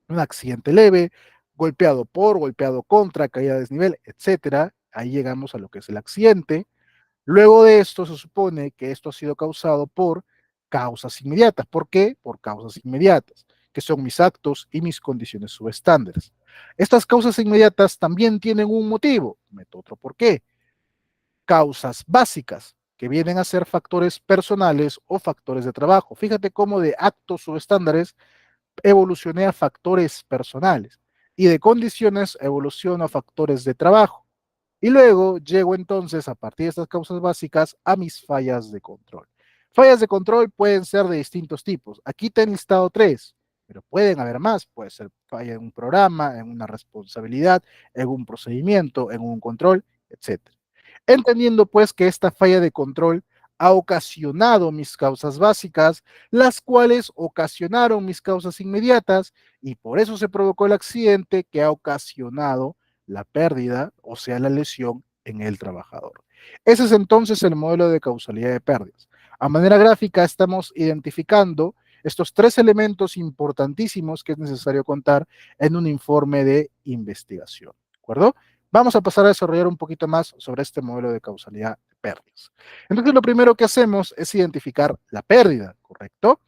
Un accidente leve, golpeado contra, caída de desnivel, etcétera. Ahí llegamos a lo que es el accidente. Luego de esto se supone que esto ha sido causado por causas inmediatas. ¿Por qué? Por causas inmediatas, que son mis actos y mis condiciones subestándares. Estas causas inmediatas también tienen un motivo, meto otro por qué. Causas básicas, que vienen a ser factores personales o factores de trabajo. Fíjate cómo de actos subestándares evolucioné a factores personales y de condiciones evoluciono a factores de trabajo. Y luego llego entonces, a partir de estas causas básicas, a mis fallas de control. Fallas de control pueden ser de distintos tipos. Aquí te he listado 3, pero pueden haber más. Puede ser falla en un programa, en una responsabilidad, en un procedimiento, en un control, etcétera. Entendiendo pues que esta falla de control ha ocasionado mis causas básicas, las cuales ocasionaron mis causas inmediatas y por eso se provocó el accidente que ha ocasionado la pérdida, o sea, la lesión en el trabajador. Ese es entonces el modelo de causalidad de pérdidas. A manera gráfica estamos identificando estos 3 elementos importantísimos que es necesario contar en un informe de investigación. ¿De acuerdo? Vamos a pasar a desarrollar un poquito más sobre este modelo de causalidad de pérdidas. Entonces, lo primero que hacemos es identificar la pérdida, ¿correcto?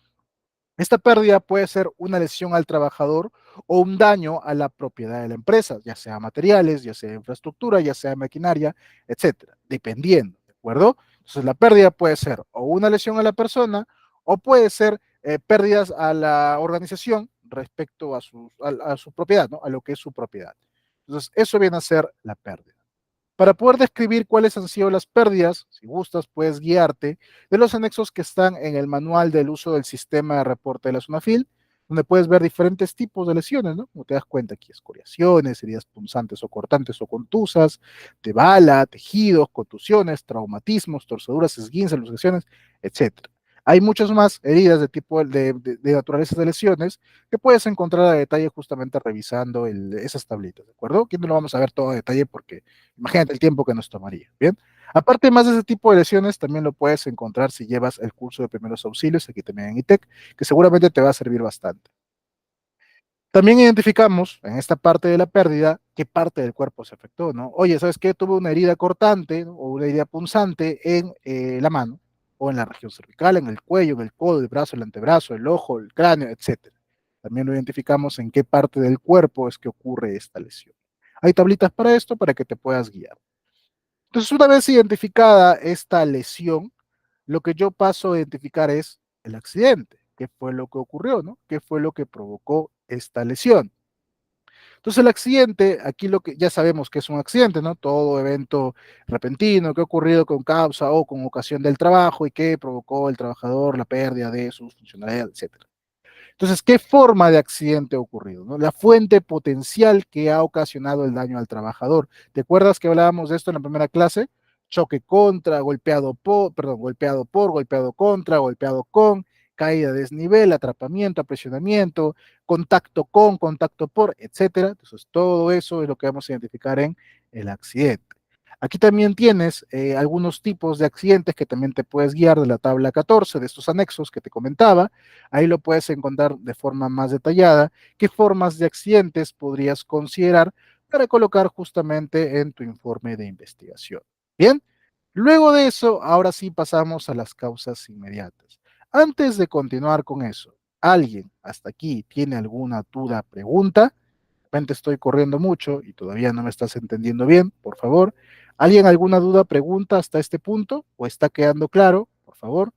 Esta pérdida puede ser una lesión al trabajador o un daño a la propiedad de la empresa, ya sea materiales, ya sea infraestructura, ya sea maquinaria, etcétera, dependiendo, ¿de acuerdo? Entonces, la pérdida puede ser o una lesión a la persona o puede ser pérdidas a la organización respecto a su propiedad, ¿no? A lo que es su propiedad. Entonces, eso viene a ser la pérdida. Para poder describir cuáles han sido las pérdidas, si gustas, puedes guiarte de los anexos que están en el manual del uso del sistema de reporte de la SUNAFIL, donde puedes ver diferentes tipos de lesiones, ¿no? Como te das cuenta aquí, escoriaciones, heridas punzantes o cortantes o contusas, de bala, tejidos, contusiones, traumatismos, torceduras, esguinces, luxaciones, etcétera. Hay muchas más heridas de tipo de naturaleza de lesiones que puedes encontrar a detalle justamente revisando esas tablitas, ¿de acuerdo? Aquí no lo vamos a ver todo a detalle porque imagínate el tiempo que nos tomaría, ¿bien? Aparte más de ese tipo de lesiones, también lo puedes encontrar si llevas el curso de primeros auxilios, aquí también en ITEC, que seguramente te va a servir bastante. También identificamos en esta parte de la pérdida qué parte del cuerpo se afectó, ¿no? Oye, ¿sabes qué? Tuve una herida cortante, ¿no? O una herida punzante en la mano, o en la región cervical, en el cuello, en el codo, el brazo, el antebrazo, el ojo, el cráneo, etcétera. También lo identificamos en qué parte del cuerpo es que ocurre esta lesión. Hay tablitas para esto para que te puedas guiar. Entonces, una vez identificada esta lesión, lo que yo paso a identificar es el accidente, qué fue lo que ocurrió, ¿no? ¿Qué fue lo que provocó esta lesión? Entonces, el accidente, aquí lo que ya sabemos que es un accidente, ¿no? Todo evento repentino que ha ocurrido con causa o con ocasión del trabajo y que provocó el trabajador la pérdida de sus funcionalidades, etcétera. Entonces, ¿qué forma de accidente ha ocurrido? ¿No? La fuente potencial que ha ocasionado el daño al trabajador. ¿Te acuerdas que hablábamos de esto en la primera clase? Choque contra, golpeado contra, golpeado con, caída de desnivel, atrapamiento, apresionamiento, contacto por, etcétera. Entonces, todo eso es lo que vamos a identificar en el accidente. Aquí también tienes algunos tipos de accidentes que también te puedes guiar de la tabla 14 de estos anexos que te comentaba. Ahí lo puedes encontrar de forma más detallada. ¿Qué formas de accidentes podrías considerar para colocar justamente en tu informe de investigación? Bien, luego de eso, ahora sí pasamos a las causas inmediatas. Antes de continuar con eso, ¿alguien hasta aquí tiene alguna duda, pregunta? De repente estoy corriendo mucho y todavía no me estás entendiendo bien, por favor. ¿Alguien alguna duda, pregunta hasta este punto? ¿O está quedando claro? Por favor,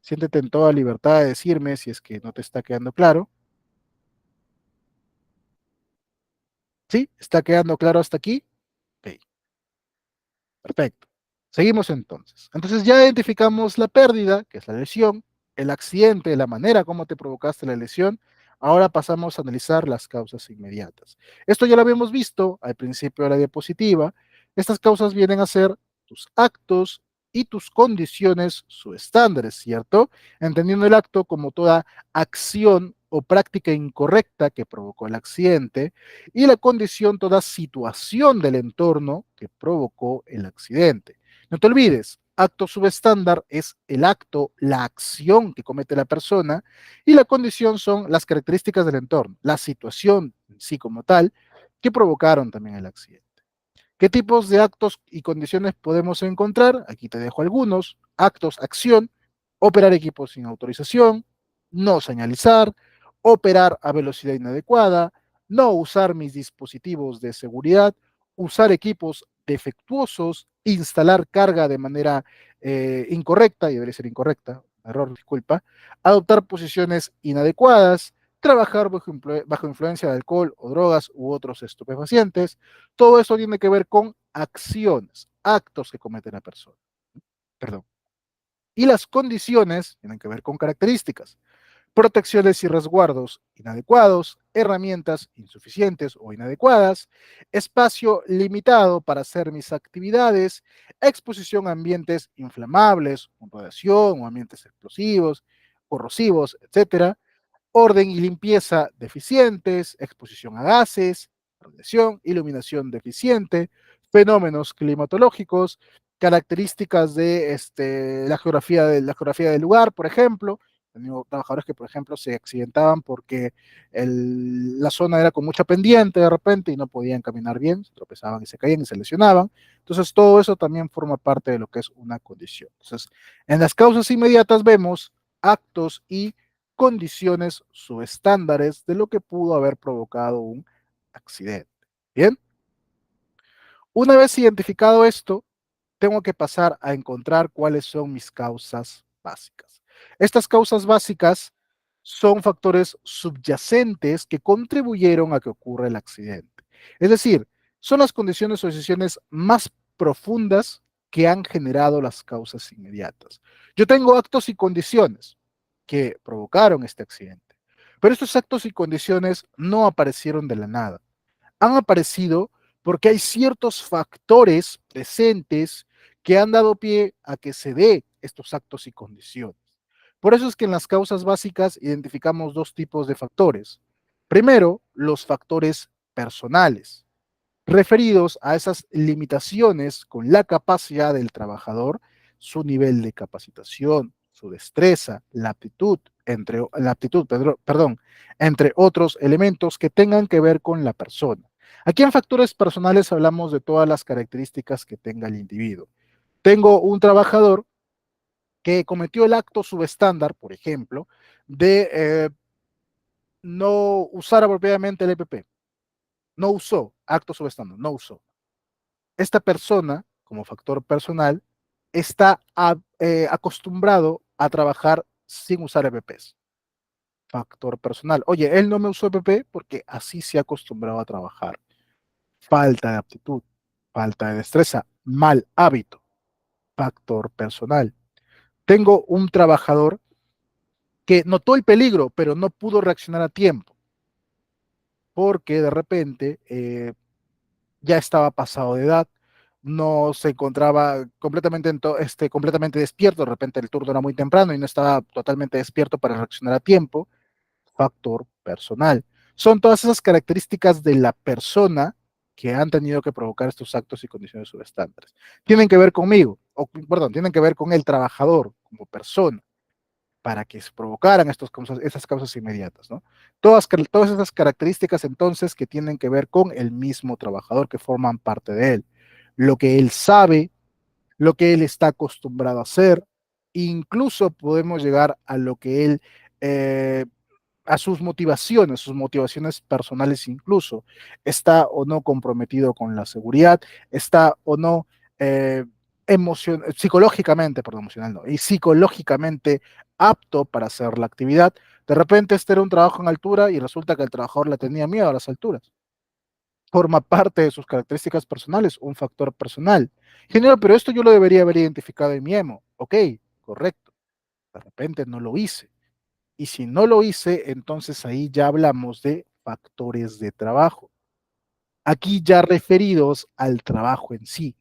siéntete en toda libertad de decirme si es que no te está quedando claro. ¿Sí? ¿Está quedando claro hasta aquí? Ok, perfecto. Seguimos entonces. Entonces ya identificamos la pérdida, que es la lesión, el accidente, la manera como te provocaste la lesión. Ahora pasamos a analizar las causas inmediatas. Esto ya lo habíamos visto al principio de la diapositiva. Estas causas vienen a ser tus actos y tus condiciones subestándares, ¿cierto? Entendiendo el acto como toda acción o práctica incorrecta que provocó el accidente y la condición toda situación del entorno que provocó el accidente. No te olvides, acto subestándar es el acto, la acción que comete la persona y la condición son las características del entorno, la situación en sí como tal que provocaron también el accidente. ¿Qué tipos de actos y condiciones podemos encontrar? Aquí te dejo algunos. Actos, acción, operar equipos sin autorización, no señalizar, operar a velocidad inadecuada, no usar mis dispositivos de seguridad, usar equipos defectuosos, instalar carga de manera incorrecta, y debería ser incorrecta, error, disculpa, adoptar posiciones inadecuadas, trabajar bajo influencia de alcohol o drogas u otros estupefacientes. Todo eso tiene que ver con acciones, actos que comete la persona. Perdón. Y las condiciones tienen que ver con características, protecciones y resguardos inadecuados, herramientas insuficientes o inadecuadas, espacio limitado para hacer mis actividades, exposición a ambientes inflamables, con radiación o ambientes explosivos, corrosivos, etcétera, orden y limpieza deficientes, exposición a gases, radiación, iluminación deficiente, fenómenos climatológicos, características de la geografía del lugar, por ejemplo. Tengo trabajadores que, por ejemplo, se accidentaban porque la zona era con mucha pendiente de repente y no podían caminar bien, se tropezaban y se caían y se lesionaban. Entonces, todo eso también forma parte de lo que es una condición. Entonces, en las causas inmediatas vemos actos y condiciones subestándares de lo que pudo haber provocado un accidente. Bien, una vez identificado esto, tengo que pasar a encontrar cuáles son mis causas básicas. Estas causas básicas son factores subyacentes que contribuyeron a que ocurra el accidente. Es decir, son las condiciones o decisiones más profundas que han generado las causas inmediatas. Yo tengo actos y condiciones que provocaron este accidente, pero estos actos y condiciones no aparecieron de la nada, han aparecido porque hay ciertos factores presentes que han dado pie a que se dé estos actos y condiciones. Por eso es que en las causas básicas identificamos dos tipos de factores. Primero, los factores personales, referidos a esas limitaciones con la capacidad del trabajador, su nivel de capacitación, su destreza, la aptitud, perdón, entre otros elementos que tengan que ver con la persona. Aquí en factores personales hablamos de todas las características que tenga el individuo. Tengo un trabajador que cometió el acto subestándar, por ejemplo, de no usar apropiadamente el EPP. No usó, acto subestándar, no usó. Esta persona, como factor personal, está acostumbrado a trabajar sin usar EPPs. Factor personal. Oye, él no me usó EPP porque así se ha acostumbrado a trabajar. Falta de aptitud, falta de destreza, mal hábito. Factor personal. Tengo un trabajador que notó el peligro, pero no pudo reaccionar a tiempo porque de repente ya estaba pasado de edad, no se encontraba completamente, completamente despierto, de repente el turno era muy temprano y no estaba totalmente despierto para reaccionar a tiempo, factor personal. Son todas esas características de la persona que han tenido que provocar estos actos y condiciones subestándares. Tienen que ver conmigo, o perdón, tienen que ver con el trabajador como persona para que se provocaran esas causas inmediatas, ¿no? Todas esas características entonces que tienen que ver con el mismo trabajador, que forman parte de él. Lo que él sabe, lo que él está acostumbrado a hacer, incluso podemos llegar a lo que él, eh, a sus motivaciones personales incluso, está o no comprometido con la seguridad, está o no eh, psicológicamente, perdón, emocional no, y psicológicamente apto para hacer la actividad. De repente este era un trabajo en altura y resulta que el trabajador le tenía miedo a las alturas. Forma parte de sus características personales, un factor personal. Ingeniero, pero esto yo lo debería haber identificado en mi emo. Ok, correcto. De repente no lo hice. Y si no lo hice, entonces ahí ya hablamos de factores de trabajo. Aquí ya referidos al trabajo en sí,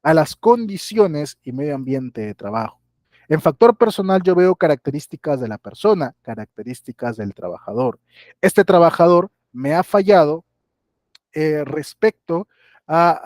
a las condiciones y medio ambiente de trabajo. En factor personal yo veo características de la persona, características del trabajador. Este trabajador me ha fallado respecto a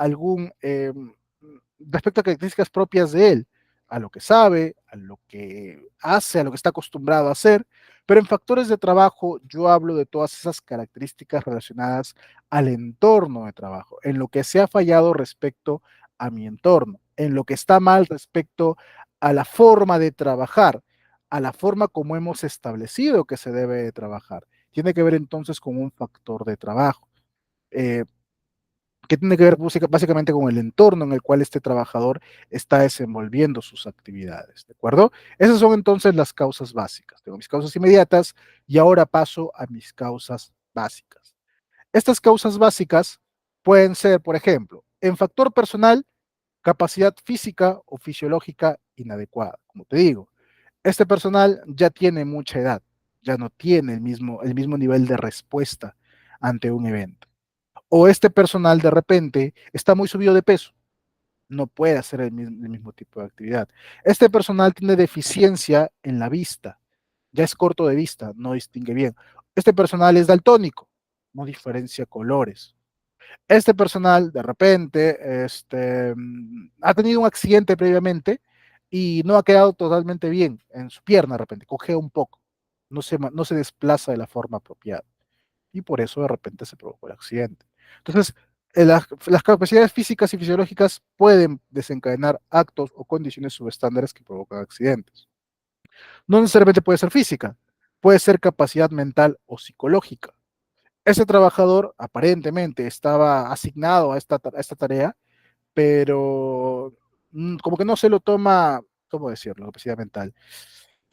respecto a características propias de él, a lo que sabe, a lo que hace, a lo que está acostumbrado a hacer, pero en factores de trabajo yo hablo de todas esas características relacionadas al entorno de trabajo, en lo que se ha fallado respecto a mi entorno, en lo que está mal respecto a la forma de trabajar, a la forma como hemos establecido que se debe de trabajar. Tiene que ver entonces con un factor de trabajo. Eh, que tiene que ver básicamente con el entorno en el cual este trabajador está desenvolviendo sus actividades, ¿de acuerdo? Esas son entonces las causas básicas. Tengo mis causas inmediatas y ahora paso a mis causas básicas. Estas causas básicas pueden ser, por ejemplo, en factor personal, capacidad física o fisiológica inadecuada. Como te digo, este personal ya tiene mucha edad, ya no tiene el mismo nivel de respuesta ante un evento. O este personal de repente está muy subido de peso, no puede hacer el mismo tipo de actividad. Este personal tiene deficiencia en la vista, ya es corto de vista, no distingue bien. Este personal es daltónico, no diferencia colores. Este personal de repente ha tenido un accidente previamente y no ha quedado totalmente bien en su pierna de repente, cojea un poco, no se desplaza de la forma apropiada y por eso de repente se provocó el accidente. Entonces, las capacidades físicas y fisiológicas pueden desencadenar actos o condiciones subestándares que provocan accidentes. No necesariamente puede ser física, puede ser capacidad mental o psicológica. Ese trabajador aparentemente estaba asignado a a esta tarea, pero como que no se lo toma, ¿cómo decirlo? Capacidad mental.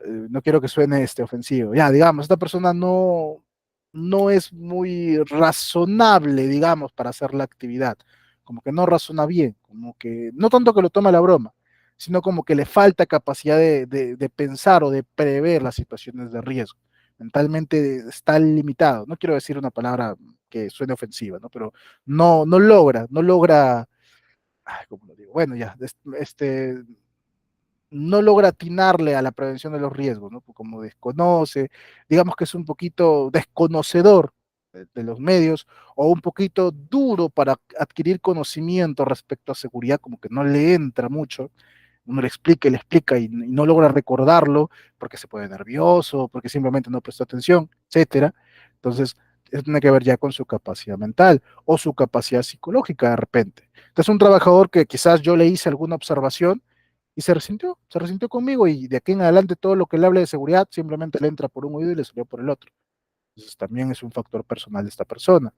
No quiero que suene ofensivo. Ya, digamos, esta persona no es muy razonable, digamos, para hacer la actividad. Como que no razona bien, como que no tanto que lo toma a la broma, sino como que le falta capacidad de pensar o de prever las situaciones de riesgo. Mentalmente está limitado. No quiero decir una palabra que suene ofensiva, ¿no? Pero no logra, ay, ¿cómo lo digo? Bueno, ya, no logra atinarle a la prevención de los riesgos, ¿no? Como desconoce, digamos que es un poquito desconocedor de los medios o un poquito duro para adquirir conocimiento respecto a seguridad, como que no le entra mucho. Uno le explica y no logra recordarlo porque se pone nervioso, porque simplemente no presta atención, etcétera. Entonces, eso tiene que ver ya con su capacidad mental o su capacidad psicológica de repente. Entonces, un trabajador que quizás yo le hice alguna observación y se resintió conmigo y de aquí en adelante todo lo que le hable de seguridad simplemente le entra por un oído y le salió por el otro. Entonces también es un factor personal de esta persona.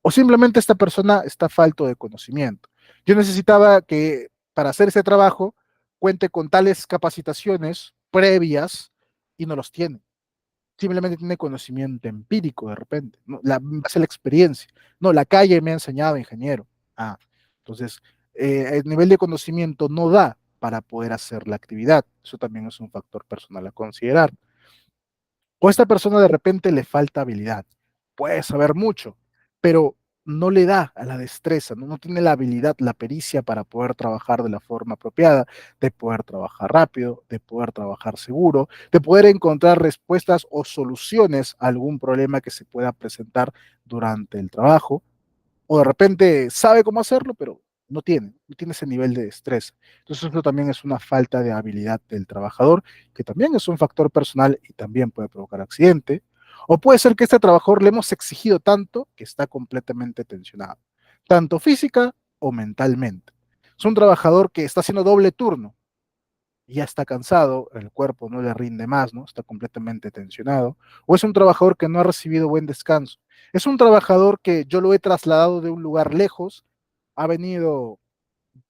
O simplemente esta persona está falto de conocimiento. Yo necesitaba que para hacer ese trabajo cuente con tales capacitaciones previas y no los tiene. Simplemente tiene conocimiento empírico de repente, ¿no? Hace la experiencia. No, la calle me ha enseñado, ingeniero. Ah, entonces, el nivel de conocimiento no da para poder hacer la actividad. Eso también es un factor personal a considerar. O a esta persona de repente le falta habilidad. Puede saber mucho, pero no le da a la destreza, no tiene la habilidad, la pericia para poder trabajar de la forma apropiada, de poder trabajar rápido, de poder trabajar seguro, de poder encontrar respuestas o soluciones a algún problema que se pueda presentar durante el trabajo o de repente sabe cómo hacerlo, pero no tiene ese nivel de estrés. Entonces eso también es una falta de habilidad del trabajador, que también es un factor personal y también puede provocar accidente. O puede ser que este trabajador le hemos exigido tanto que está completamente tensionado, tanto física o mentalmente. Es un trabajador que está haciendo doble turno y ya está cansado, el cuerpo no le rinde más, ¿no? Está completamente tensionado. O es un trabajador que no ha recibido buen descanso. Es un trabajador que yo lo he trasladado de un lugar lejos, ha venido,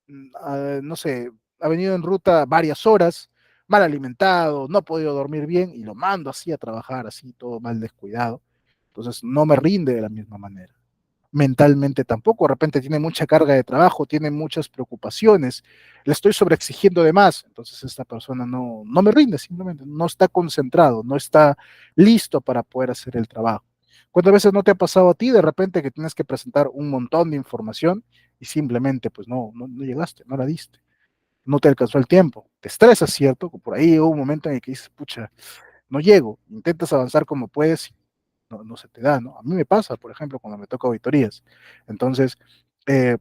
no sé, ha venido en ruta varias horas, mal alimentado, no ha podido dormir bien y lo mando así a trabajar, así todo mal descuidado. Entonces no me rinde de la misma manera. Mentalmente tampoco, de repente tiene mucha carga de trabajo, tiene muchas preocupaciones, le estoy sobreexigiendo de más, entonces esta persona no me rinde, simplemente no está concentrado, no está listo para poder hacer el trabajo. ¿Cuántas veces no te ha pasado a ti de repente que tienes que presentar un montón de información y simplemente pues no llegaste, no la diste, no te alcanzó el tiempo? Te estresas, ¿cierto? Por ahí hubo un momento en el que dices, pucha, no llego, intentas avanzar como puedes, no se te da, ¿no? A mí me pasa, por ejemplo, cuando me toca auditorías. Entonces, eh,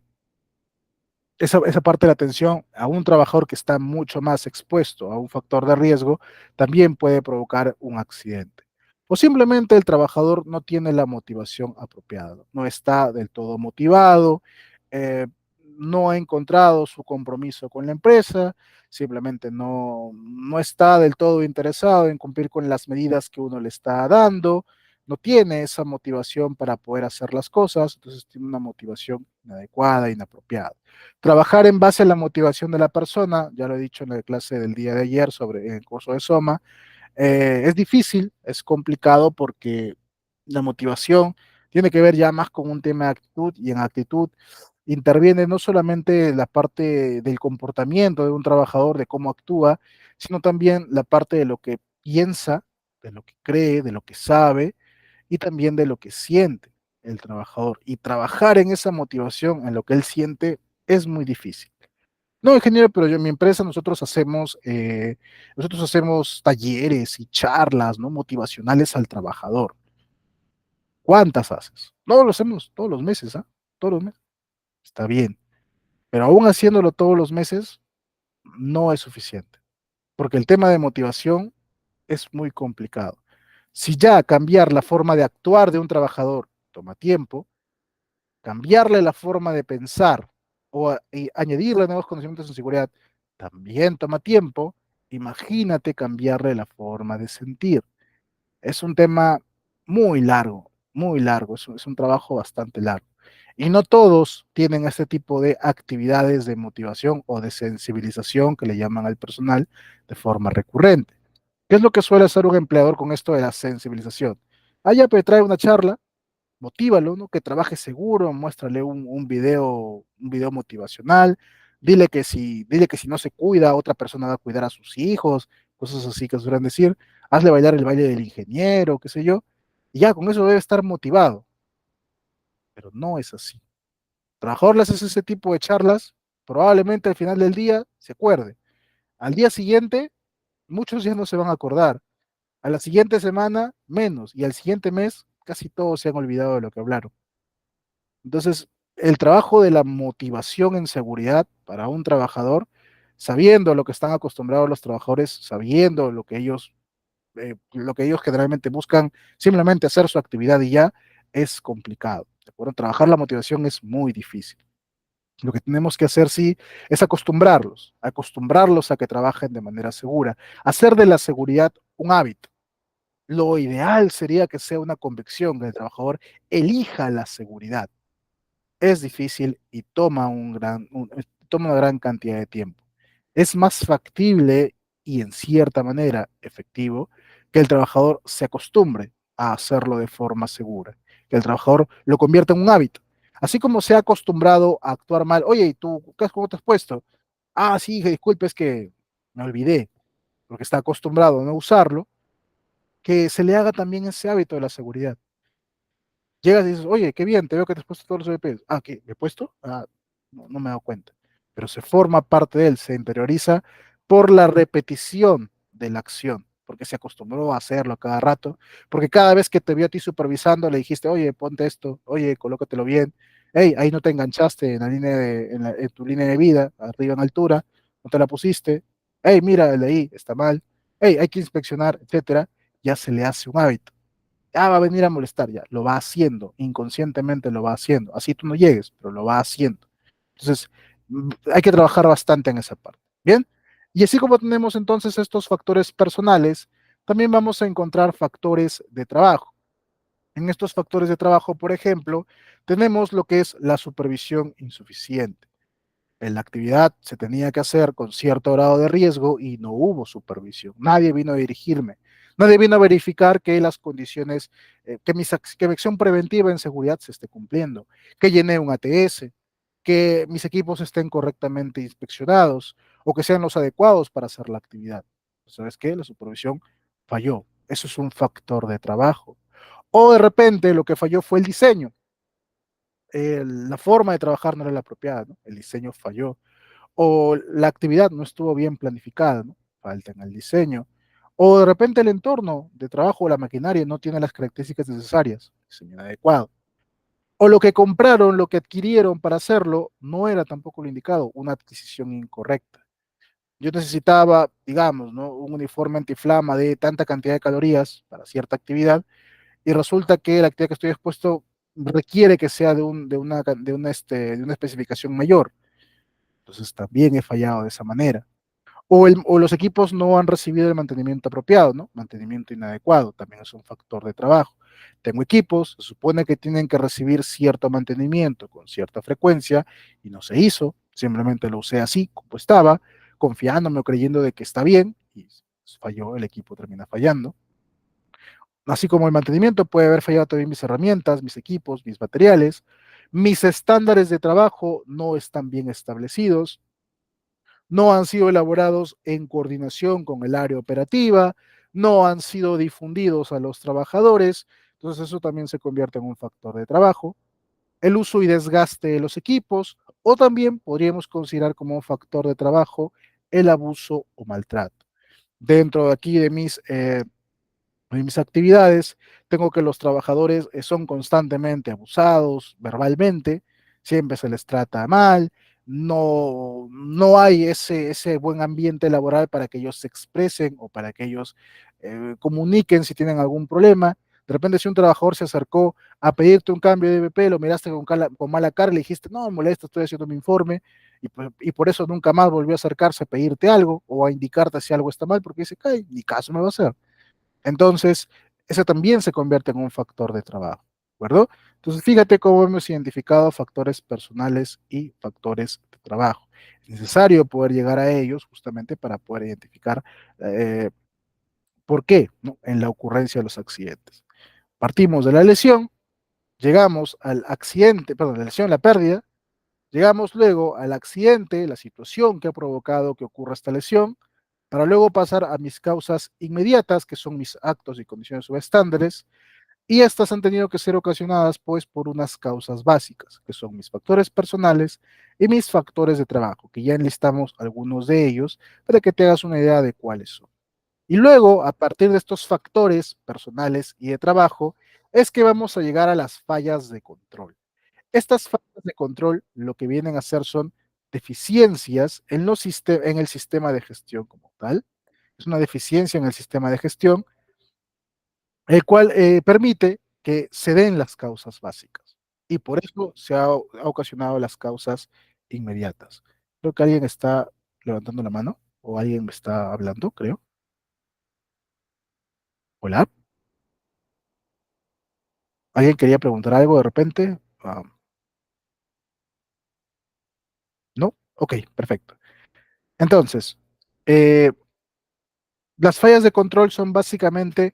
esa parte de la atención a un trabajador que está mucho más expuesto a un factor de riesgo también puede provocar un accidente. O simplemente el trabajador no tiene la motivación apropiada, no está del todo motivado, eh, no ha encontrado su compromiso con la empresa, simplemente no está del todo interesado en cumplir con las medidas que uno le está dando, no tiene esa motivación para poder hacer las cosas, entonces tiene una motivación inadecuada, inapropiada. Trabajar en base a la motivación de la persona, ya lo he dicho en la clase del día de ayer sobre el curso de Soma, es difícil, es complicado porque la motivación tiene que ver ya más con un tema de actitud y en actitud interviene no solamente la parte del comportamiento de un trabajador, de cómo actúa, sino también la parte de lo que piensa, de lo que cree, de lo que sabe y también de lo que siente el trabajador. Y trabajar en esa motivación, en lo que él siente, es muy difícil. No, ingeniero, pero yo en mi empresa nosotros hacemos talleres y charlas, ¿no? Motivacionales al trabajador. ¿Cuántas haces? No, lo hacemos todos los meses, ¿ah? Todos los meses. Está bien. Pero aún haciéndolo todos los meses, no es suficiente. Porque el tema de motivación es muy complicado. Si ya cambiar la forma de actuar de un trabajador toma tiempo, cambiarle la forma de pensar y añadirle nuevos conocimientos en seguridad también toma tiempo. Imagínate cambiarle la forma de sentir. Es un tema muy largo, es un trabajo bastante largo. Y no todos tienen este tipo de actividades de motivación o de sensibilización que le llaman al personal de forma recurrente. ¿Qué es lo que suele hacer un empleador con esto de la sensibilización? Allá trae una charla, motívalo, ¿no? Que trabaje seguro, muéstrale un video motivacional, dile que si no se cuida, otra persona va a cuidar a sus hijos, cosas así que suelen decir, hazle bailar el baile del ingeniero, qué sé yo, y ya con eso debe estar motivado, pero no es así. Trabajador le haces ese tipo de charlas, probablemente al final del día se acuerde. Al día siguiente, muchos ya no se van a acordar. A la siguiente semana, menos. Y al siguiente mes, casi todos se han olvidado de lo que hablaron. Entonces, el trabajo de la motivación en seguridad para un trabajador, sabiendo lo que están acostumbrados los trabajadores, sabiendo lo que ellos generalmente buscan, simplemente hacer su actividad y ya, es complicado. ¿De acuerdo? Trabajar la motivación es muy difícil. Lo que tenemos que hacer, sí, es acostumbrarlos a que trabajen de manera segura, hacer de la seguridad un hábito. Lo ideal sería que sea una convicción, que el trabajador elija la seguridad. Es difícil y toma una gran cantidad de tiempo. Es más factible y en cierta manera efectivo que el trabajador se acostumbre a hacerlo de forma segura, que el trabajador lo convierta en un hábito. Así como se ha acostumbrado a actuar mal, oye, ¿y tú cómo te has puesto? Ah, sí, disculpe, es que me olvidé, porque está acostumbrado a no usarlo, que se le haga también ese hábito de la seguridad. Llegas y dices, oye, qué bien, te veo que te has puesto todos los VPs. Ah, ¿qué? ¿Me he puesto? Ah, no me he dado cuenta. Pero se forma parte de él, se interioriza por la repetición de la acción, porque se acostumbró a hacerlo a cada rato, porque cada vez que te vio a ti supervisando, le dijiste, oye, ponte esto, oye, colócatelo bien, hey, ahí no te enganchaste en la en tu línea de vida, arriba en altura, no te la pusiste, hey, mira, el de ahí está mal, hey, hay que inspeccionar, etcétera, ya se le hace un hábito. Va a venir a molestar ya, lo va haciendo, inconscientemente lo va haciendo, así tú no llegues, pero lo va haciendo. Entonces, Hay que trabajar bastante en esa parte. Bien, y así como tenemos entonces estos factores personales, también vamos a encontrar factores de trabajo. En estos factores de trabajo, por ejemplo, tenemos lo que es la supervisión insuficiente. La actividad se tenía que hacer con cierto grado de riesgo y no hubo supervisión. Nadie vino a dirigirme. Nadie vino a verificar que las condiciones, que mi acción preventiva en seguridad se esté cumpliendo, que llené un ATS, que mis equipos estén correctamente inspeccionados o que sean los adecuados para hacer la actividad. ¿Sabes qué? La supervisión falló. Eso es un factor de trabajo. O de repente lo que falló fue el diseño. La forma de trabajar no era la apropiada, ¿no? El diseño falló. O la actividad no estuvo bien planificada, ¿no? Falta en el diseño. O de repente el entorno de trabajo o la maquinaria no tiene las características necesarias, diseño inadecuado. O lo que compraron, lo que adquirieron para hacerlo, no era tampoco lo indicado, una adquisición incorrecta. Yo necesitaba, digamos, ¿no? Un uniforme antiflama de tanta cantidad de calorías para cierta actividad y resulta que la actividad que estoy expuesto requiere que sea de una especificación mayor. Entonces también he fallado de esa manera. O los equipos no han recibido el mantenimiento apropiado, ¿no? Mantenimiento inadecuado también es un factor de trabajo. Tengo equipos, se supone que tienen que recibir cierto mantenimiento con cierta frecuencia y no se hizo, simplemente lo usé así como estaba, confiándome o creyendo de que está bien y falló, el equipo termina fallando. Así como el mantenimiento puede haber fallado también mis herramientas, mis equipos, mis materiales, mis estándares de trabajo no están bien establecidos, no han sido elaborados en coordinación con el área operativa, no han sido difundidos a los trabajadores, entonces eso también se convierte en un factor de trabajo. El uso y desgaste de los equipos, o también podríamos considerar como un factor de trabajo el abuso o maltrato. Dentro de aquí en mis actividades, tengo que los trabajadores son constantemente abusados verbalmente, siempre se les trata mal, no hay ese buen ambiente laboral para que ellos se expresen o para que ellos comuniquen si tienen algún problema. De repente, si un trabajador se acercó a pedirte un cambio de BP, lo miraste con mala cara y le dijiste, no, molesta, estoy haciendo mi informe, y por eso nunca más volvió a acercarse a pedirte algo o a indicarte si algo está mal, porque dice, ay, ni caso me va a hacer. Entonces, eso también se convierte en un factor de trabajo, ¿de acuerdo? Entonces, fíjate cómo hemos identificado factores personales y factores de trabajo. Es necesario poder llegar a ellos justamente para poder identificar eh, por qué, ¿no? En la ocurrencia de los accidentes. Partimos de la lesión, llegamos al accidente, perdón, la lesión, la pérdida, llegamos luego al accidente, la situación que ha provocado que ocurra esta lesión, para luego pasar a mis causas inmediatas, que son mis actos y condiciones subestándares, y estas han tenido que ser ocasionadas pues por unas causas básicas, que son mis factores personales y mis factores de trabajo, que ya enlistamos algunos de ellos para que te hagas una idea de cuáles son. Y luego, a partir de estos factores personales y de trabajo, es que vamos a llegar a las fallas de control. Estas fallas de control lo que vienen a hacer son deficiencias en el sistema de gestión como tal. Es una deficiencia en el sistema de gestión, el cual permite que se den las causas básicas. Y por eso ha ocasionado las causas inmediatas. Creo que alguien está levantando la mano o alguien me está hablando, creo. Hola. ¿Alguien quería preguntar algo de repente? ¿No? Ok, perfecto. Entonces, eh, las fallas de control son básicamente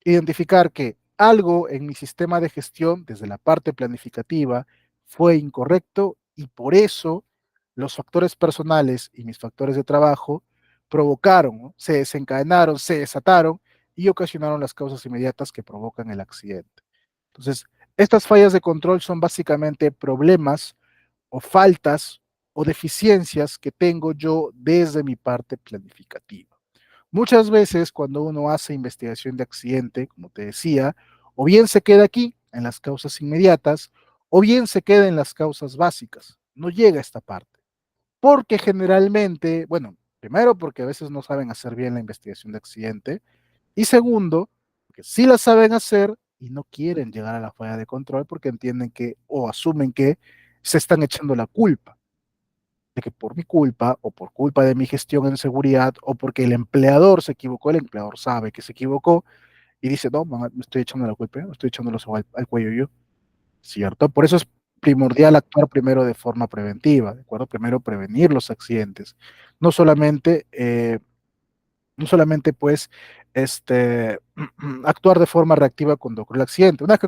identificar que algo en mi sistema de gestión, desde la parte planificativa, fue incorrecto y por eso los factores personales y mis factores de trabajo provocaron, ¿no? Se desencadenaron, se desataron y ocasionaron las causas inmediatas que provocan el accidente. Entonces, estas fallas de control son básicamente problemas o faltas o deficiencias que tengo yo desde mi parte planificativa. Muchas veces cuando uno hace investigación de accidente, como te decía, o bien se queda aquí en las causas inmediatas, o bien se queda en las causas básicas. No llega a esta parte. Porque generalmente, bueno, primero porque a veces no saben hacer bien la investigación de accidente, y segundo, porque sí la saben hacer y no quieren llegar a la falla de control porque entienden que o asumen que se están echando la culpa. de que por mi culpa o por culpa de mi gestión en seguridad o porque el empleador se equivocó, el empleador sabe que se equivocó y dice, no, mamá, me estoy echando la culpa, me estoy echando al cuello yo, ¿cierto? Por eso es primordial actuar primero de forma preventiva, ¿de acuerdo? Primero prevenir los accidentes, no solamente no solamente pues actuar de forma reactiva cuando ocurre el accidente. Una vez que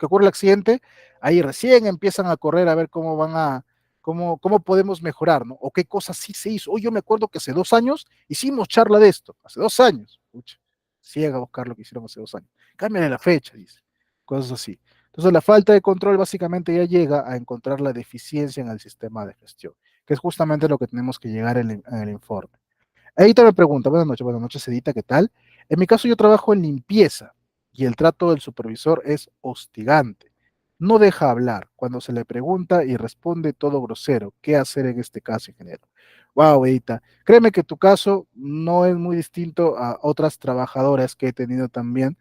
ocurre el accidente, ahí recién empiezan a correr a ver cómo podemos mejorar, ¿no? O qué cosas sí se hizo. Hoy yo me acuerdo que hace 2 años hicimos charla de esto, hace 2 años. Pucha, ciega a buscar lo que hicieron hace 2 años. Cámbiale la fecha, dice. Cosas así. Entonces la falta de control básicamente ya llega a encontrar la deficiencia en el sistema de gestión, que es justamente lo que tenemos que llegar en el informe. Edita me pregunta, buenas noches, Edita, ¿qué tal? En mi caso yo trabajo en limpieza y el trato del supervisor es hostigante. No deja hablar cuando se le pregunta y responde todo grosero. ¿Qué hacer en este caso, ingeniero? Wow, Edita, créeme que tu caso no es muy distinto a otras trabajadoras que he tenido también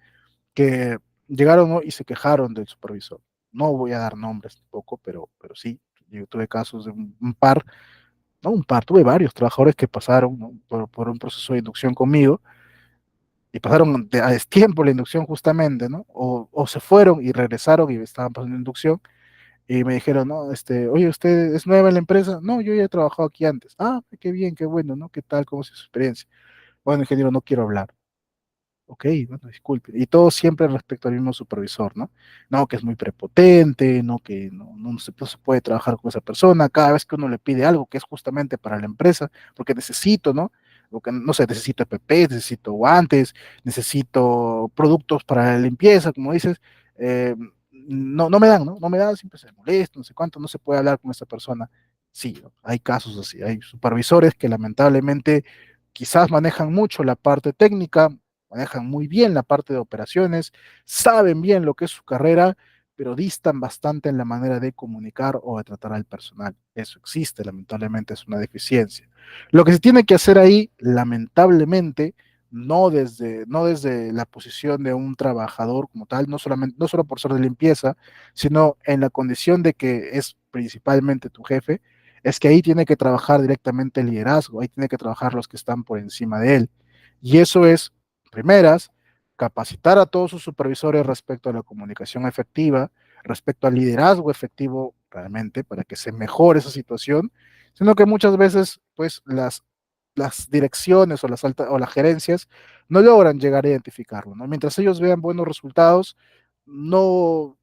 que llegaron, ¿no? Y se quejaron del supervisor. No voy a dar nombres tampoco, pero sí, yo tuve casos de un par, no un par, tuve varios trabajadores que pasaron, ¿no? por un proceso de inducción conmigo y pasaron a destiempo la inducción justamente, ¿no? O se fueron y regresaron y estaban pasando inducción y me dijeron, no, oye, ¿usted es nueva en la empresa? No, yo ya he trabajado aquí antes. Ah, qué bien, qué bueno, ¿no? ¿Qué tal? ¿Cómo es su experiencia? Bueno, ingeniero, no quiero hablar. Ok, bueno, disculpe. Y todo siempre respecto al mismo supervisor, ¿no? No, que es muy prepotente, no, que no se puede trabajar con esa persona. Cada vez que uno le pide algo que es justamente para la empresa, porque necesito, ¿no? Porque, no sé, necesito EPP, necesito guantes, necesito productos para la limpieza, como dices, no me dan, ¿no? No me dan, siempre se molesta, no sé cuánto, no se puede hablar con esa persona. Sí, ¿no? Hay casos así, hay supervisores que lamentablemente quizás manejan mucho la parte técnica, manejan muy bien la parte de operaciones, saben bien lo que es su carrera, pero distan bastante en la manera de comunicar o de tratar al personal. Eso existe, lamentablemente es una deficiencia. Lo que se tiene que hacer ahí, lamentablemente, no desde la posición de un trabajador como tal, no solo por ser de limpieza, sino en la condición de que es principalmente tu jefe, es que ahí tiene que trabajar directamente el liderazgo, ahí tiene que trabajar los que están por encima de él. Y eso es primeras, capacitar a todos sus supervisores respecto a la comunicación efectiva, respecto al liderazgo efectivo realmente, para que se mejore esa situación, sino que muchas veces, pues, las direcciones o las gerencias no logran llegar a identificarlo, ¿no? Mientras ellos vean buenos resultados, no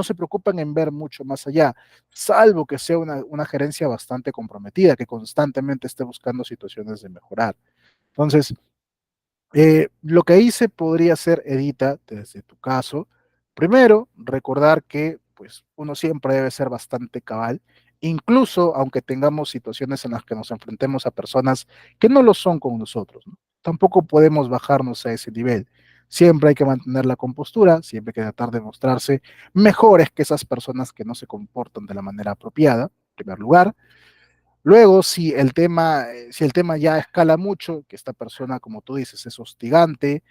se preocupan en ver mucho más allá, salvo que sea una gerencia bastante comprometida, que constantemente esté buscando situaciones de mejorar. Entonces, lo que hice podría ser, Edita, desde tu caso, primero, recordar que pues, uno siempre debe ser bastante cabal, incluso aunque tengamos situaciones en las que nos enfrentemos a personas que no lo son con nosotros, ¿no? Tampoco podemos bajarnos a ese nivel. Siempre hay que mantener la compostura, siempre hay que tratar de mostrarse mejores que esas personas que no se comportan de la manera apropiada, en primer lugar. Luego, si el tema ya escala mucho, que esta persona, como tú dices, es hostigante,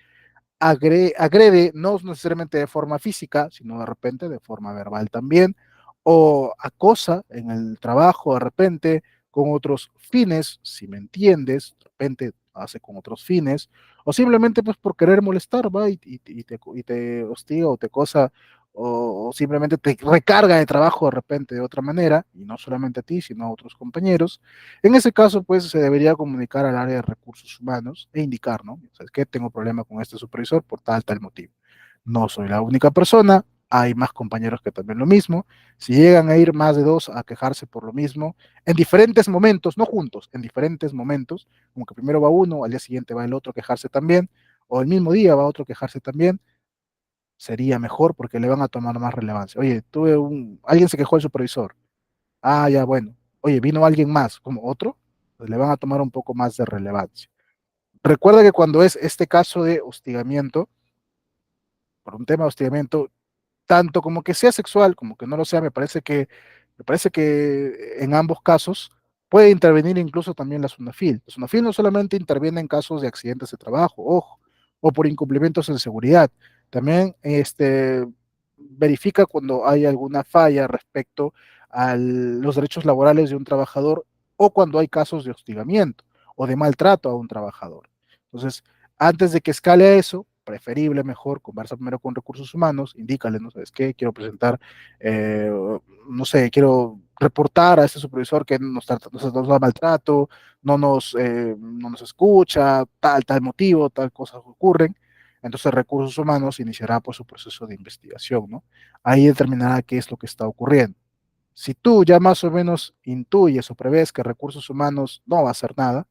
agrede, no necesariamente de forma física, sino de repente de forma verbal también, o acosa en el trabajo de repente con otros fines, si me entiendes, de repente hace con otros fines, o simplemente pues por querer molestar, va, y te hostiga o te acosa, o simplemente te recarga de trabajo de repente de otra manera, y no solamente a ti, sino a otros compañeros. En ese caso, pues se debería comunicar al área de recursos humanos e indicar, ¿no? ¿Sabes qué? Tengo problema con este supervisor por tal motivo. No soy la única persona, hay más compañeros que también lo mismo. Si llegan a ir más de dos a quejarse por lo mismo, en diferentes momentos, no juntos, en diferentes momentos, como que primero va uno, al día siguiente va el otro a quejarse también, o el mismo día va otro a quejarse también, sería mejor porque le van a tomar más relevancia. Oye, alguien se quejó del supervisor. Ah, ya, bueno. Oye, vino alguien más, como otro, pues le van a tomar un poco más de relevancia. Recuerda que cuando es este caso de hostigamiento, por un tema de hostigamiento, tanto como que sea sexual, como que no lo sea, me parece que en ambos casos puede intervenir incluso también la SUNAFIL. La SUNAFIL no solamente interviene en casos de accidentes de trabajo, ojo, o por incumplimientos en seguridad, también verifica cuando hay alguna falla respecto a los derechos laborales de un trabajador o cuando hay casos de hostigamiento o de maltrato a un trabajador. Entonces, antes de que escale a eso, preferible, mejor, conversa primero con recursos humanos, indícale, ¿no sabes qué? Quiero presentar, eh, no sé, quiero reportar a este supervisor que nos da maltrato, no nos escucha, tal motivo, tal cosa ocurren. Entonces, recursos humanos iniciará pues su proceso de investigación, ¿no? Ahí determinará qué es lo que está ocurriendo. Si tú ya más o menos intuyes o prevés que recursos humanos no va a hacer nada,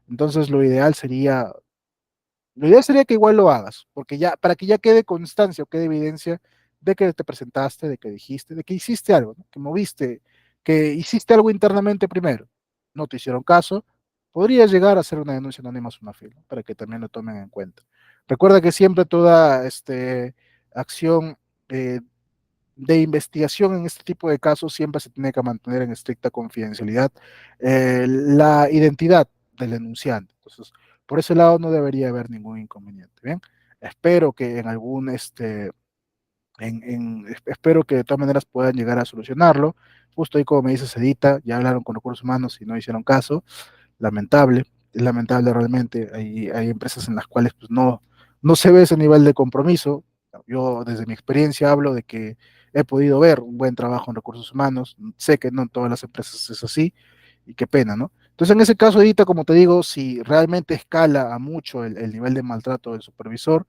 entonces lo ideal sería que igual lo hagas, porque ya, para que ya quede constancia o quede evidencia de que te presentaste, de que dijiste, de que hiciste algo, ¿no? Que moviste, que hiciste algo internamente primero, no te hicieron caso, podrías llegar a hacer una denuncia anónima a SUNAFIL, ¿no? Para que también lo tomen en cuenta. Recuerda que siempre toda acción eh, de investigación en este tipo de casos siempre se tiene que mantener en estricta confidencialidad la identidad del denunciante. Entonces, por ese lado no debería haber ningún inconveniente. Bien, espero que en algún espero que de todas maneras puedan llegar a solucionarlo. Justo ahí, como me dice Edita, ya hablaron con recursos humanos y no hicieron caso. Lamentable, es lamentable realmente. Hay empresas en las cuales pues, no se ve ese nivel de compromiso. Yo desde mi experiencia hablo de que he podido ver un buen trabajo en recursos humanos. Sé que no en todas las empresas es así y qué pena, ¿no? Entonces, en ese caso, Edita, como te digo, si realmente escala a mucho el nivel de maltrato del supervisor,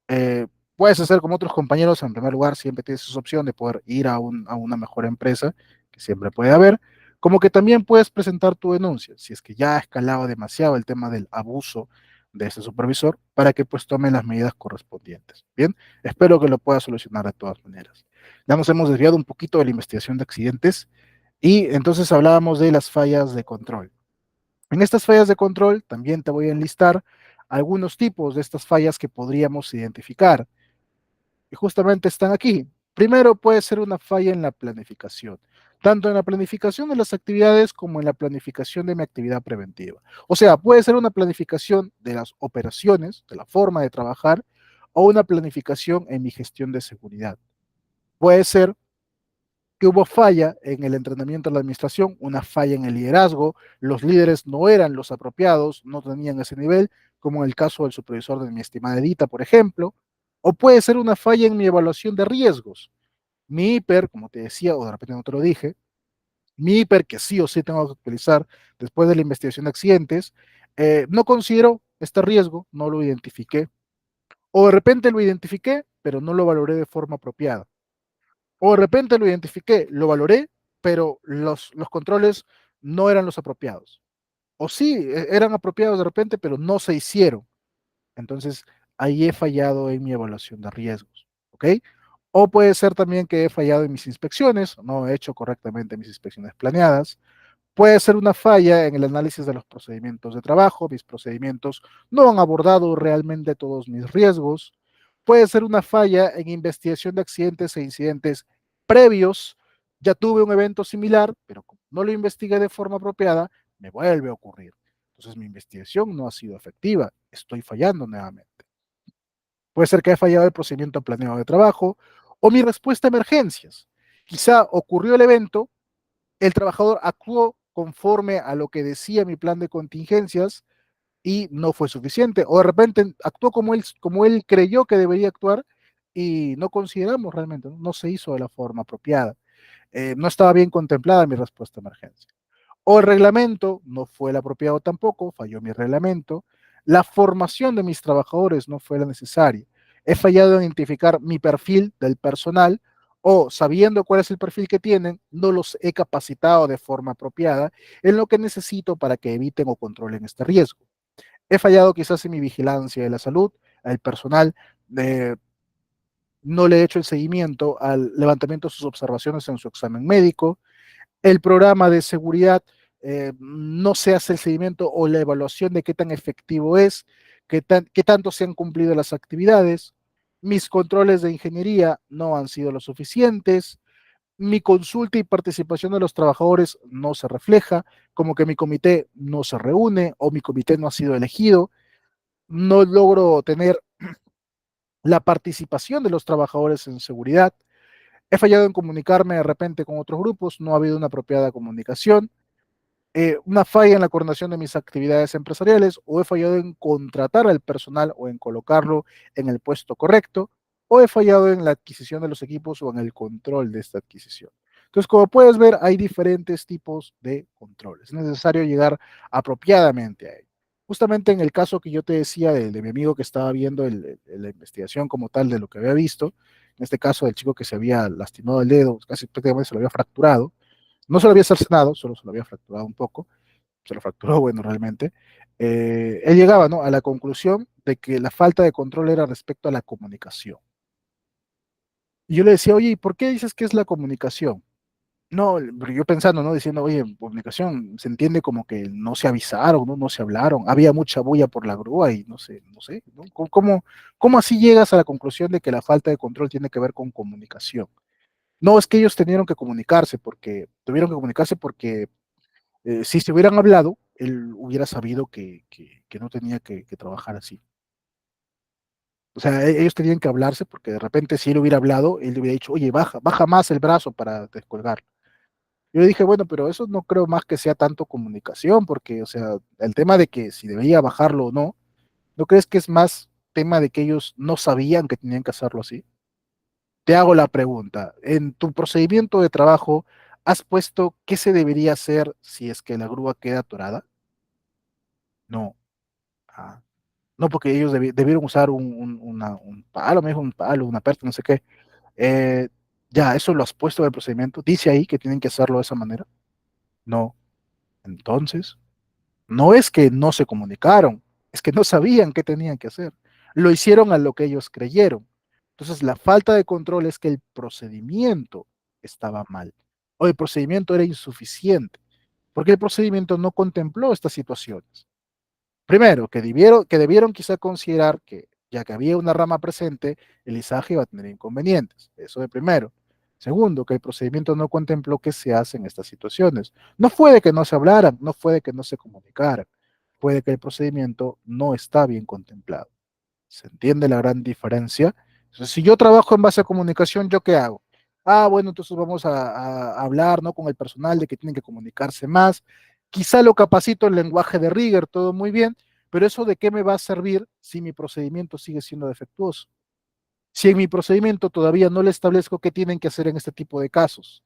eh, puedes hacer como otros compañeros, en primer lugar, siempre tienes esa opción de poder ir a una mejor empresa, que siempre puede haber, como que también puedes presentar tu denuncia, si es que ya ha escalado demasiado el tema del abuso de ese supervisor, para que pues tomen las medidas correspondientes. Bien, espero que lo pueda solucionar de todas maneras. Ya nos hemos desviado un poquito de la investigación de accidentes y entonces hablábamos de las fallas de control. En estas fallas de control también te voy a enlistar algunos tipos de estas fallas que podríamos identificar. Y justamente están aquí. Primero puede ser una falla en la planificación, tanto en la planificación de las actividades como en la planificación de mi actividad preventiva. O sea, puede ser una planificación de las operaciones, de la forma de trabajar, o una planificación en mi gestión de seguridad. Puede ser que hubo falla en el entrenamiento de la administración, una falla en el liderazgo, los líderes no eran los apropiados, no tenían ese nivel, como en el caso del supervisor de mi estimada Edita, por ejemplo, o puede ser una falla en mi evaluación de riesgos. Mi hiper, como te decía, o de repente no te lo dije, mi hiper que sí o sí tengo que actualizar después de la investigación de accidentes, no considero este riesgo, no lo identifiqué, o de repente lo identifiqué, pero no lo valoré de forma apropiada. O de repente lo identifiqué, lo valoré, pero los controles no eran los apropiados. O sí, eran apropiados de repente, pero no se hicieron. Entonces, ahí he fallado en mi evaluación de riesgos. ¿Ok? O puede ser también que he fallado en mis inspecciones, no he hecho correctamente mis inspecciones planeadas. Puede ser una falla en el análisis de los procedimientos de trabajo, mis procedimientos no han abordado realmente todos mis riesgos. Puede ser una falla en investigación de accidentes e incidentes previos. Ya tuve un evento similar, pero como no lo investigué de forma apropiada, me vuelve a ocurrir. Entonces mi investigación no ha sido efectiva, estoy fallando nuevamente. Puede ser que haya fallado el procedimiento planeado de trabajo o mi respuesta a emergencias. Quizá ocurrió el evento, el trabajador actuó conforme a lo que decía mi plan de contingencias y no fue suficiente. O de repente actuó como él creyó que debería actuar y no consideramos realmente, no se hizo de la forma apropiada. No estaba bien contemplada mi respuesta a emergencia. O el reglamento no fue el apropiado tampoco, falló mi reglamento. La formación de mis trabajadores no fue la necesaria. He fallado en identificar mi perfil del personal o sabiendo cuál es el perfil que tienen, no los he capacitado de forma apropiada en lo que necesito para que eviten o controlen este riesgo. He fallado quizás en mi vigilancia de la salud, al personal, eh, no le he hecho el seguimiento al levantamiento de sus observaciones en su examen médico, el programa de seguridad no se hace el seguimiento o la evaluación de qué tan efectivo es, qué tanto se han cumplido las actividades, mis controles de ingeniería no han sido lo suficientes, mi consulta y participación de los trabajadores no se refleja, como que mi comité no se reúne o mi comité no ha sido elegido, no logro tener la participación de los trabajadores en seguridad, he fallado en comunicarme de repente con otros grupos, no ha habido una apropiada comunicación, una falla en la coordinación de mis actividades empresariales, o he fallado en contratar al personal o en colocarlo en el puesto correcto, o he fallado en la adquisición de los equipos o en el control de esta adquisición. Entonces, como puedes ver, hay diferentes tipos de controles. Es necesario llegar apropiadamente a ello. Justamente en el caso que yo te decía de mi amigo que estaba viendo la investigación como tal de lo que había visto, en este caso del chico que se había lastimado el dedo, casi prácticamente se lo había fracturado, no se lo había cercenado, solo se lo había fracturado un poco, se lo fracturó, bueno, realmente. Él llegaba, ¿no?, a la conclusión de que la falta de control era respecto a la comunicación. Y yo le decía, oye, ¿y por qué dices que es la comunicación? No, pero yo pensando, ¿no? Diciendo, oye, en comunicación se entiende como que no se avisaron, ¿no? No se hablaron, había mucha bulla por la grúa y no sé, ¿no? ¿Cómo así llegas a la conclusión de que la falta de control tiene que ver con comunicación? No, es que ellos tuvieron que comunicarse porque si se hubieran hablado, él hubiera sabido que no tenía que trabajar así. O sea, ellos tenían que hablarse porque de repente si él hubiera hablado, él le hubiera dicho, oye, baja más el brazo para descolgar. Yo le dije, bueno, pero eso no creo más que sea tanto comunicación, porque, o sea, el tema de que si debía bajarlo o no, ¿no crees que es más tema de que ellos no sabían que tenían que hacerlo así? Te hago la pregunta, en tu procedimiento de trabajo, ¿has puesto qué se debería hacer si es que la grúa queda atorada? No. Ah, no, porque ellos debieron usar un palo, me dijo un palo, una percha, no sé qué. Eh, ya, eso lo has puesto en el procedimiento. Dice ahí que tienen que hacerlo de esa manera. No. Entonces, no es que no se comunicaron, es que no sabían qué tenían que hacer. Lo hicieron a lo que ellos creyeron. Entonces, la falta de control es que el procedimiento estaba mal o el procedimiento era insuficiente, porque el procedimiento no contempló estas situaciones. Primero, que debieron quizá considerar que, ya que había una rama presente, el izaje iba a tener inconvenientes. Eso de primero. Segundo, que el procedimiento no contempló qué se hace en estas situaciones. No fue de que no se hablaran, no fue de que no se comunicaran, fue de que el procedimiento no está bien contemplado. ¿Se entiende la gran diferencia? Entonces, si yo trabajo en base a comunicación, ¿yo qué hago? Ah, bueno, entonces vamos a hablar, ¿no?, con el personal de que tienen que comunicarse más. Quizá lo capacito en lenguaje de rigor, todo muy bien, pero eso de qué me va a servir si mi procedimiento sigue siendo defectuoso. Si en mi procedimiento todavía no le establezco qué tienen que hacer en este tipo de casos.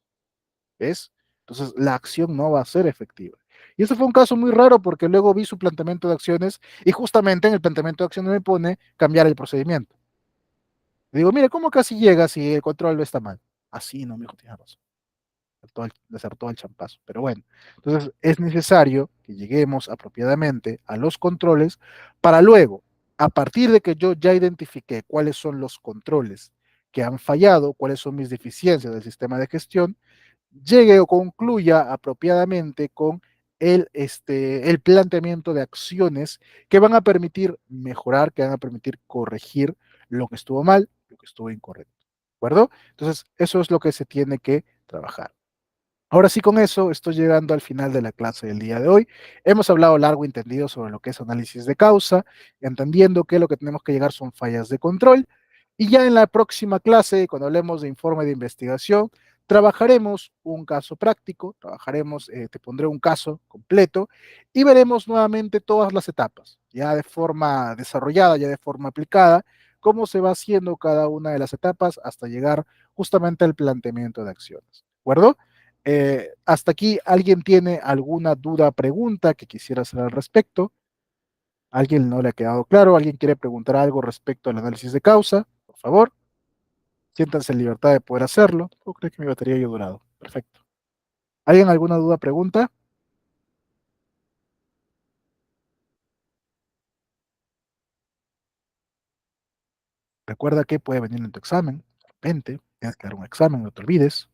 ¿Ves? Entonces la acción no va a ser efectiva. Y eso fue un caso muy raro porque luego vi su planteamiento de acciones y justamente en el planteamiento de acciones me pone cambiar el procedimiento. Digo, mire, ¿cómo casi llega si el control no está mal? Así, no, mi hijo, tiene razón. Le acertó el champazo. Pero bueno, entonces es necesario que lleguemos apropiadamente a los controles para luego, a partir de que yo ya identifiqué cuáles son los controles que han fallado, cuáles son mis deficiencias del sistema de gestión, llegue o concluya apropiadamente con el planteamiento de acciones que van a permitir mejorar, que van a permitir corregir lo que estuvo mal, lo que estuvo incorrecto. ¿De acuerdo? Entonces, eso es lo que se tiene que trabajar. Ahora sí, con eso estoy llegando al final de la clase del día de hoy. Hemos hablado largo y entendido sobre lo que es análisis de causa, entendiendo que lo que tenemos que llegar son fallas de control. Y ya en la próxima clase, cuando hablemos de informe de investigación, trabajaremos un caso práctico, te pondré un caso completo y veremos nuevamente todas las etapas, ya de forma desarrollada, ya de forma aplicada, cómo se va haciendo cada una de las etapas hasta llegar justamente al planteamiento de acciones. ¿De acuerdo? Hasta aquí, ¿alguien tiene alguna duda, pregunta que quisiera hacer al respecto? ¿Alguien no le ha quedado claro? ¿Alguien quiere preguntar algo respecto al análisis de causa? Por favor, siéntanse en libertad de poder hacerlo. ¿Cómo cree que mi batería haya durado? Perfecto. ¿Alguien alguna duda, pregunta? Recuerda que puede venir en tu examen. De repente, tienes que dar un examen, no te olvides.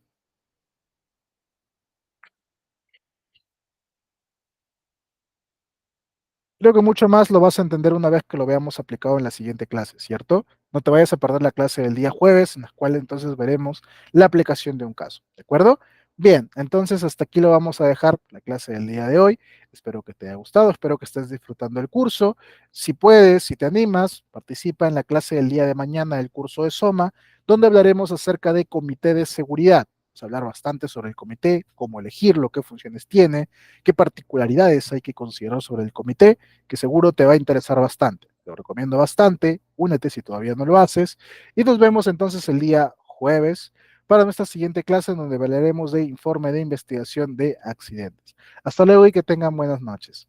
Creo que mucho más lo vas a entender una vez que lo veamos aplicado en la siguiente clase, ¿cierto? No te vayas a perder la clase del día jueves, en la cual entonces veremos la aplicación de un caso, ¿de acuerdo? Bien, entonces hasta aquí lo vamos a dejar, la clase del día de hoy. Espero que te haya gustado, espero que estés disfrutando el curso. Si puedes, si te animas, participa en la clase del día de mañana del curso de SOMA, donde hablaremos acerca de comité de seguridad. Vamos a hablar bastante sobre el comité, cómo elegirlo, qué funciones tiene, qué particularidades hay que considerar sobre el comité, que seguro te va a interesar bastante. Te lo recomiendo bastante, únete si todavía no lo haces, y nos vemos entonces el día jueves para nuestra siguiente clase en donde hablaremos de informe de investigación de accidentes. Hasta luego y que tengan buenas noches.